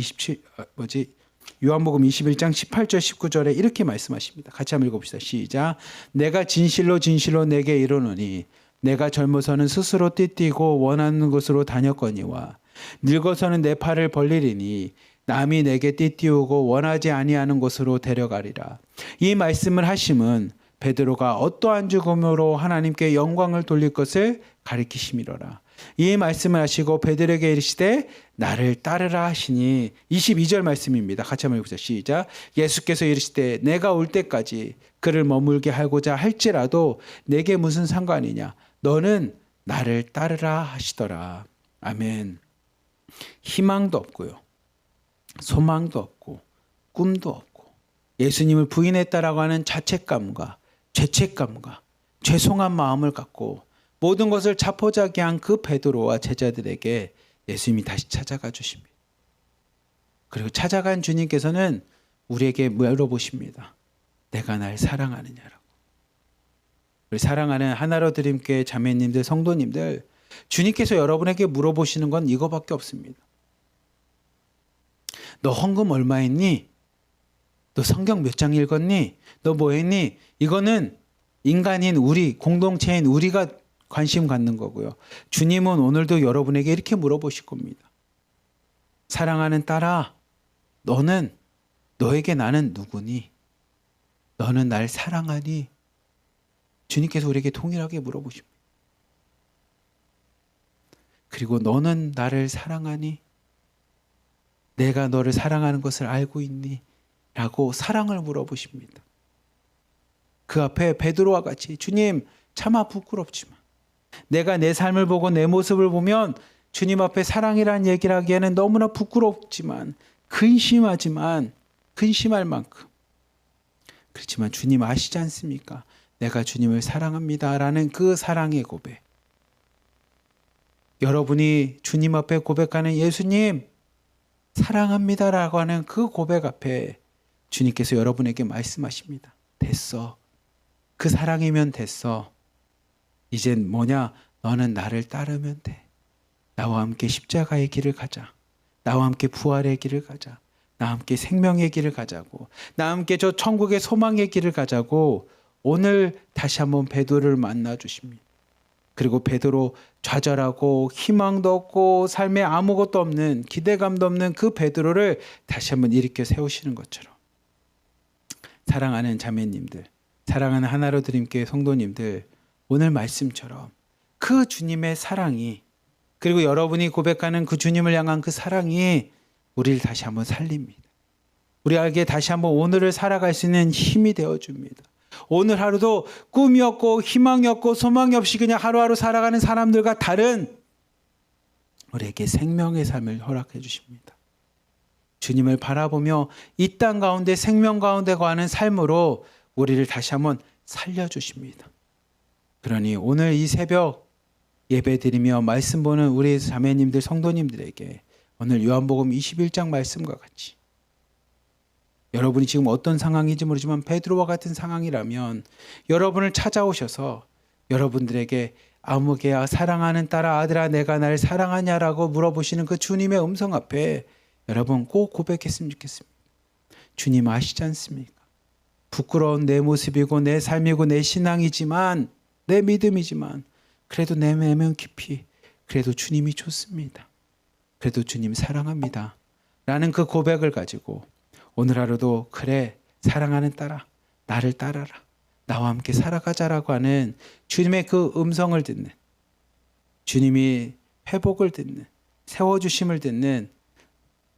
요한복음 21장 18절 19절에 이렇게 말씀하십니다. 같이 한번 읽어봅시다. 시작. 내가 진실로 진실로 내게 이르노니 내가 젊어서는 스스로 띠띠고 원하는 곳으로 다녔거니와 늙어서는 내 팔을 벌리리니 남이 내게 띠띠우고 원하지 아니하는 곳으로 데려가리라. 이 말씀을 하심은 베드로가 어떠한 죽음으로 하나님께 영광을 돌릴 것을 가리키심이로라. 이 말씀을 하시고 베드로에게 이르시되 나를 따르라 하시니 22절 말씀입니다. 같이 한번 읽어보자. 시작. 예수께서 이르시되 내가 올 때까지 그를 머물게 하고자 할지라도 내게 무슨 상관이냐. 너는 나를 따르라 하시더라. 아멘. 희망도 없고요. 소망도 없고 꿈도 없고 예수님을 부인했다라고 하는 자책감과 죄책감과 죄송한 마음을 갖고 모든 것을 자포자기한 그 베드로와 제자들에게 예수님이 다시 찾아가 주십니다. 그리고 찾아간 주님께서는 우리에게 물어보십니다. 내가 날 사랑하느냐라고. 우리 사랑하는 하나로 드림교회 자매님들 성도님들, 주님께서 여러분에게 물어보시는 건 이거밖에 없습니다. 너 헌금 얼마 했니? 너 성경 몇 장 읽었니? 너 뭐 했니? 이거는 인간인 우리, 공동체인 우리가 관심 갖는 거고요. 주님은 오늘도 여러분에게 이렇게 물어보실 겁니다. 사랑하는 딸아, 너에게 나는 누구니? 너는 날 사랑하니? 주님께서 우리에게 동일하게 물어보십니다. 그리고 너는 나를 사랑하니? 내가 너를 사랑하는 것을 알고 있니? 라고 사랑을 물어보십니다. 그 앞에 베드로와 같이 주님 차마 부끄럽지만 내가 내 삶을 보고 내 모습을 보면 주님 앞에 사랑이라는 얘기를 하기에는 너무나 부끄럽지만 근심할 만큼 그렇지만 주님 아시지 않습니까? 내가 주님을 사랑합니다라는 그 사랑의 고백. 여러분이 주님 앞에 고백하는 예수님 사랑합니다라고 하는 그 고백 앞에 주님께서 여러분에게 말씀하십니다. 됐어. 그 사랑이면 됐어. 이젠 뭐냐? 너는 나를 따르면 돼. 나와 함께 십자가의 길을 가자. 나와 함께 부활의 길을 가자. 나와 함께 생명의 길을 가자고. 나와 함께 저 천국의 소망의 길을 가자고 오늘 다시 한번 베드로를 만나 주십니다. 그리고 베드로 좌절하고 희망도 없고 삶에 아무것도 없는 기대감도 없는 그 베드로를 다시 한번 일으켜 세우시는 것처럼 사랑하는 자매님들, 사랑하는 하나로 드림교회 성도님들, 오늘 말씀처럼 그 주님의 사랑이 그리고 여러분이 고백하는 그 주님을 향한 그 사랑이 우리를 다시 한번 살립니다. 우리에게 다시 한번 오늘을 살아갈 수 있는 힘이 되어줍니다. 오늘 하루도 꿈이 없고 희망이 없고 소망이 없이 그냥 하루하루 살아가는 사람들과 다른 우리에게 생명의 삶을 허락해 주십니다. 주님을 바라보며 이 땅 가운데 생명 가운데 거하는 삶으로 우리를 다시 한번 살려주십니다. 그러니 오늘 이 새벽 예배드리며 말씀 보는 우리 자매님들 성도님들에게 오늘 요한복음 21장 말씀과 같이 여러분이 지금 어떤 상황인지 모르지만 베드로와 같은 상황이라면 여러분을 찾아오셔서 여러분들에게 아무개야 사랑하는 딸아 아들아 내가 날 사랑하냐라고 물어보시는 그 주님의 음성 앞에 여러분 꼭 고백했으면 좋겠습니다. 주님 아시지 않습니까? 부끄러운 내 모습이고 내 삶이고 내 신앙이지만 내 믿음이지만 그래도 내 내면 깊이 그래도 주님이 좋습니다. 그래도 주님 사랑합니다. 라는 그 고백을 가지고 오늘 하루도 그래 사랑하는 딸아 나를 따라라 나와 함께 살아가자라고 하는 주님의 그 음성을 듣는 주님이 회복을 듣는 세워주심을 듣는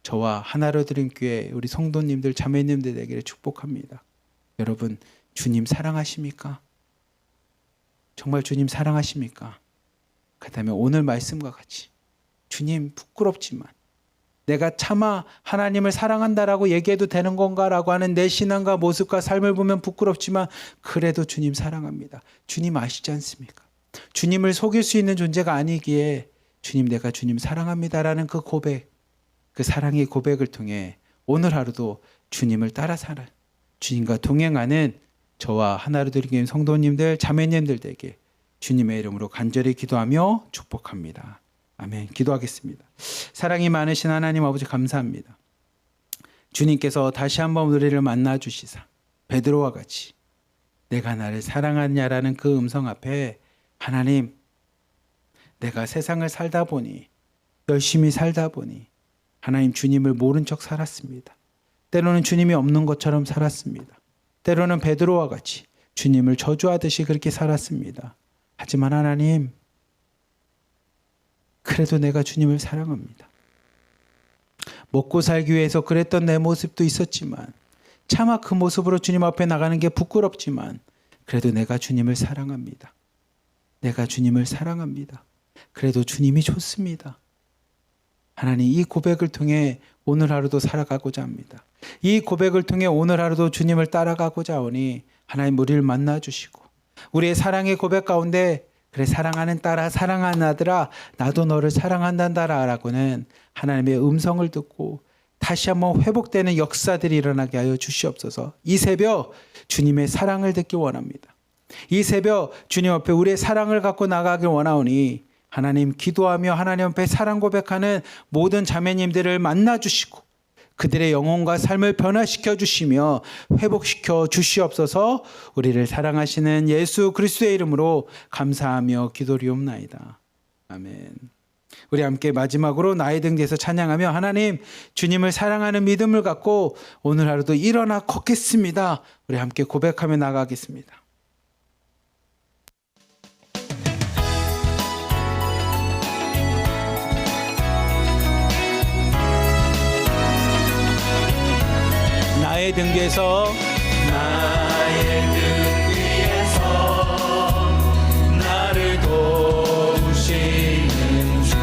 저와 하나로 드린 교회 우리 성도님들 자매님들 되기를 축복합니다. 여러분 주님 사랑하십니까? 정말 주님 사랑하십니까? 그렇다면 오늘 말씀과 같이 주님 부끄럽지만 내가 차마 하나님을 사랑한다라고 얘기해도 되는 건가라고 하는 내 신앙과 모습과 삶을 보면 부끄럽지만 그래도 주님 사랑합니다. 주님 아시지 않습니까? 주님을 속일 수 있는 존재가 아니기에 주님 내가 주님 사랑합니다라는 그 고백, 그 사랑의 고백을 통해 오늘 하루도 주님을 따라 살아 주님과 동행하는 저와 하나로 드리는 성도님들, 자매님들에게 주님의 이름으로 간절히 기도하며 축복합니다. 아멘. 기도하겠습니다. 사랑이 많으신 하나님 아버지 감사합니다. 주님께서 다시 한번 우리를 만나 주시사 베드로와 같이 내가 나를 사랑하냐라는 그 음성 앞에 하나님, 내가 세상을 살다 보니 열심히 살다 보니 하나님 주님을 모른 척 살았습니다. 때로는 주님이 없는 것처럼 살았습니다. 때로는 베드로와 같이 주님을 저주하듯이 그렇게 살았습니다. 하지만 하나님, 그래도 내가 주님을 사랑합니다. 먹고 살기 위해서 그랬던 내 모습도 있었지만 차마 그 모습으로 주님 앞에 나가는 게 부끄럽지만 그래도 내가 주님을 사랑합니다. 내가 주님을 사랑합니다. 그래도 주님이 좋습니다. 하나님, 이 고백을 통해 오늘 하루도 살아가고자 합니다. 이 고백을 통해 오늘 하루도 주님을 따라가고자 하오니 하나님 우리를 만나주시고 우리의 사랑의 고백 가운데 그래 사랑하는 딸아, 사랑하는 아들아, 나도 너를 사랑한단다라고는 하나님의 음성을 듣고 다시 한번 회복되는 역사들이 일어나게 하여 주시옵소서. 이 새벽 주님의 사랑을 듣기 원합니다. 이 새벽 주님 앞에 우리의 사랑을 갖고 나가길 원하오니 하나님, 기도하며 하나님 앞에 사랑 고백하는 모든 자매님들을 만나주시고 그들의 영혼과 삶을 변화시켜 주시며 회복시켜 주시옵소서. 우리를 사랑하시는 예수 그리스도의 이름으로 감사하며 기도리옵나이다. 아멘. 우리 함께 마지막으로 나의 등 뒤에서 찬양하며 하나님, 주님을 사랑하는 믿음을 갖고 오늘 하루도 일어나 걷겠습니다. 우리 함께 고백하며 나가겠습니다. 나의 등 뒤에서 나를 도우시는 주,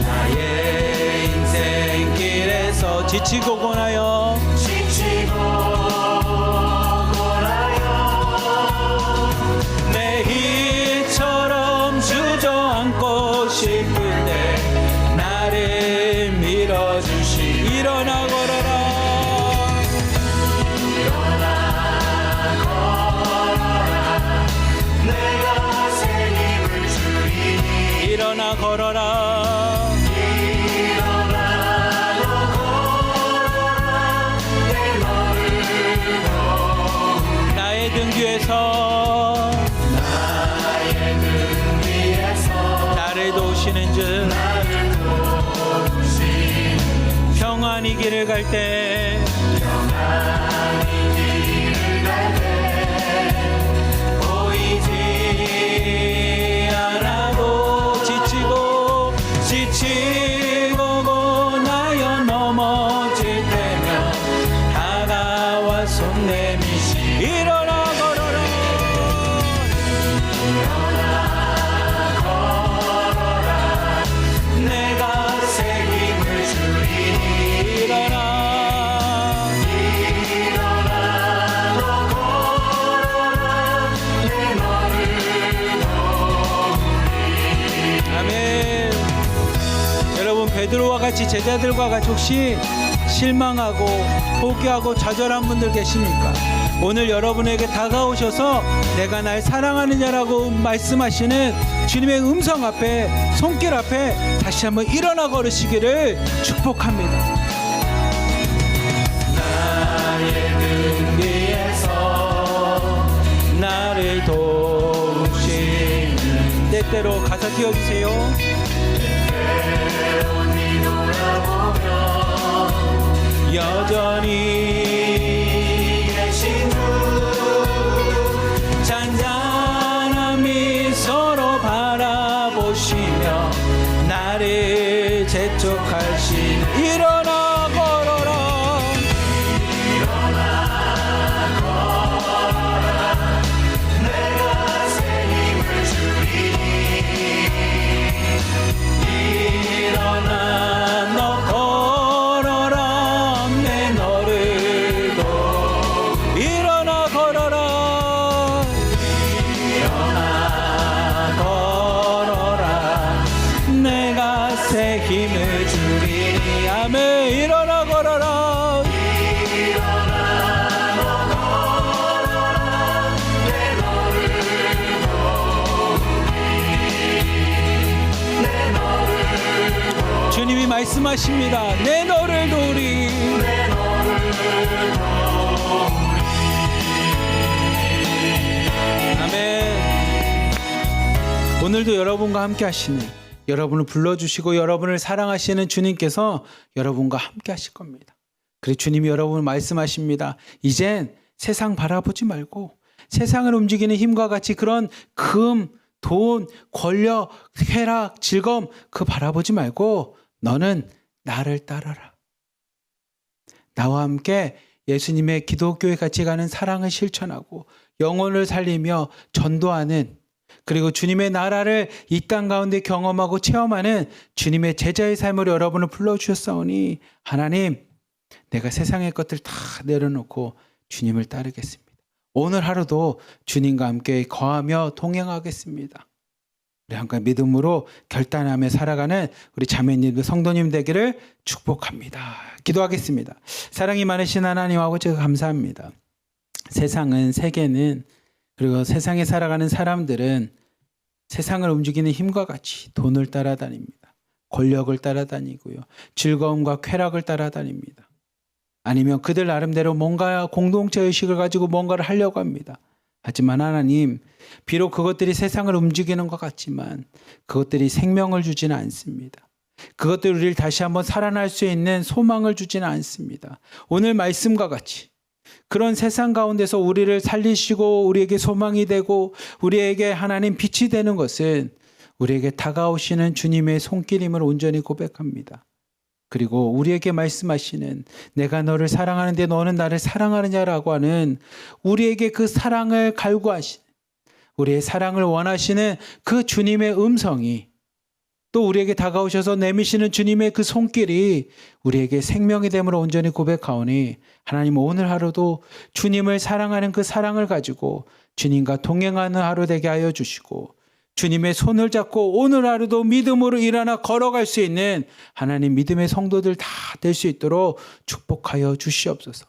나의 인생길에서 지치고 고나여 내일처럼 주저앉고 싶을 때 나를 밀어주시. 일어나 걸어라, 내가 새 힘을 주리니 일어나 걸어라, 나의 등 뒤에서 나를 도우시는 주, 평안히 길을 갈 때 보이지 않아도 지치고 고나여 넘어질 때면 다가와 손 내미시. 일어나 걸어라, 내가 새 힘을 주리니. 일어나 아멘. 여러분, 베드로와 같이 제자들과 같이 혹시 실망하고 포기하고 좌절한 분들 계십니까? 오늘 여러분에게 다가오셔서 내가 날 사랑하느냐라고 말씀하시는 주님의 음성 앞에, 손길 앞에 다시 한번 일어나 걸으시기를 축복합니다. 나의 등 뒤에서 나를 도우시는, 때때로 가사 띄워주세요. 여전히 계신 주, 잔잔한 미소로 바라보시며 나를 재촉하신. 일어나 걸어라, 내가 새 힘을 주리니. 말씀하십니다. 내 너를 도우리. 아멘. 오늘도 여러분과 함께 하시는, 여러분을 불러주시고 여러분을 사랑하시는 주님께서 여러분과 함께 하실 겁니다. 그리고 주님이 여러분을 말씀하십니다. 이젠 세상 바라보지 말고 세상을 움직이는 힘과 같이 그런 금, 돈, 권력, 쾌락, 즐거움 그 바라보지 말고 너는 나를 따라라. 나와 함께 예수님의 기독교에 같이 가는 사랑을 실천하고 영혼을 살리며 전도하는, 그리고 주님의 나라를 이 땅 가운데 경험하고 체험하는 주님의 제자의 삶으로 여러분을 불러주셨사오니 하나님, 내가 세상의 것들 다 내려놓고 주님을 따르겠습니다. 오늘 하루도 주님과 함께 거하며 동행하겠습니다. 우리 함께 믿음으로 결단하며 살아가는 우리 자매님들, 성도님 되기를 축복합니다. 기도하겠습니다. 사랑이 많으신 하나님 아버지 감사합니다. 세상은, 세계는, 그리고 세상에 살아가는 사람들은 세상을 움직이는 힘과 같이 돈을 따라다닙니다. 권력을 따라다니고요. 즐거움과 쾌락을 따라다닙니다. 아니면 그들 나름대로 뭔가 공동체 의식을 가지고 뭔가를 하려고 합니다. 하지만 하나님, 비록 그것들이 세상을 움직이는 것 같지만 그것들이 생명을 주지는 않습니다. 그것들이 우리를 다시 한번 살아날 수 있는 소망을 주지는 않습니다. 오늘 말씀과 같이 그런 세상 가운데서 우리를 살리시고 우리에게 소망이 되고 우리에게 하나님 빛이 되는 것은 우리에게 다가오시는 주님의 손길임을 온전히 고백합니다. 그리고 우리에게 말씀하시는 내가 너를 사랑하는데 너는 나를 사랑하느냐라고 하는 우리에게 그 사랑을 갈구하시는, 우리의 사랑을 원하시는 그 주님의 음성이, 또 우리에게 다가오셔서 내미시는 주님의 그 손길이 우리에게 생명이 됨으로 온전히 고백하오니 하나님, 오늘 하루도 주님을 사랑하는 그 사랑을 가지고 주님과 동행하는 하루 되게 하여 주시고, 주님의 손을 잡고 오늘 하루도 믿음으로 일어나 걸어갈 수 있는 하나님 믿음의 성도들 다 될 수 있도록 축복하여 주시옵소서.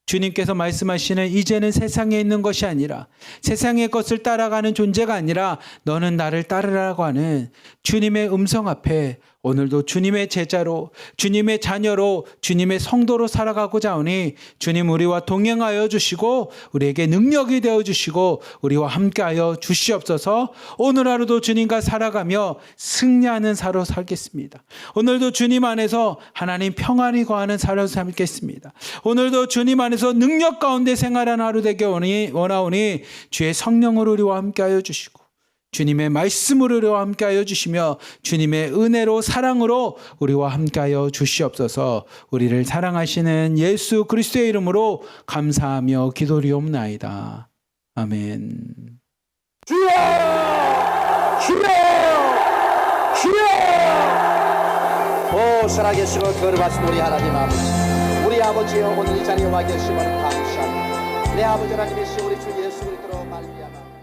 주님께서 말씀하시는 이제는 세상에 있는 것이 아니라 세상의 것을 따라가는 존재가 아니라 너는 나를 따르라고 하는 주님의 음성 앞에 오늘도 주님의 제자로, 주님의 자녀로, 주님의 성도로 살아가고자 하오니 주님 우리와 동행하여 주시고 우리에게 능력이 되어 주시고 우리와 함께하여 주시옵소서. 오늘 하루도 주님과 살아가며 승리하는 사로 살겠습니다. 오늘도 주님 안에서 하나님 평안이 거하는 사로 살겠습니다. 오늘도 주님 안에서 능력 가운데 생활하는 하루 되게 원하오니 주의 성령으로 우리와 함께하여 주시고 주님의 말씀으로 우리와 함께하여 주시며 주님의 은혜로 사랑으로 우리와 함께하여 주시옵소서. 우리를 사랑하시는 예수 그리스도의 이름으로 감사하며 기도리옵나이다. 아멘. 주여! 주여! 주여! 오 살아계시고 거룩하신 우리 하나님 아버지, 우리 아버지여 오늘 이 자리에 와 계심을 감사합니다. 내 아버지 하나님이신 우리 주 예수 그리스도로 말미암아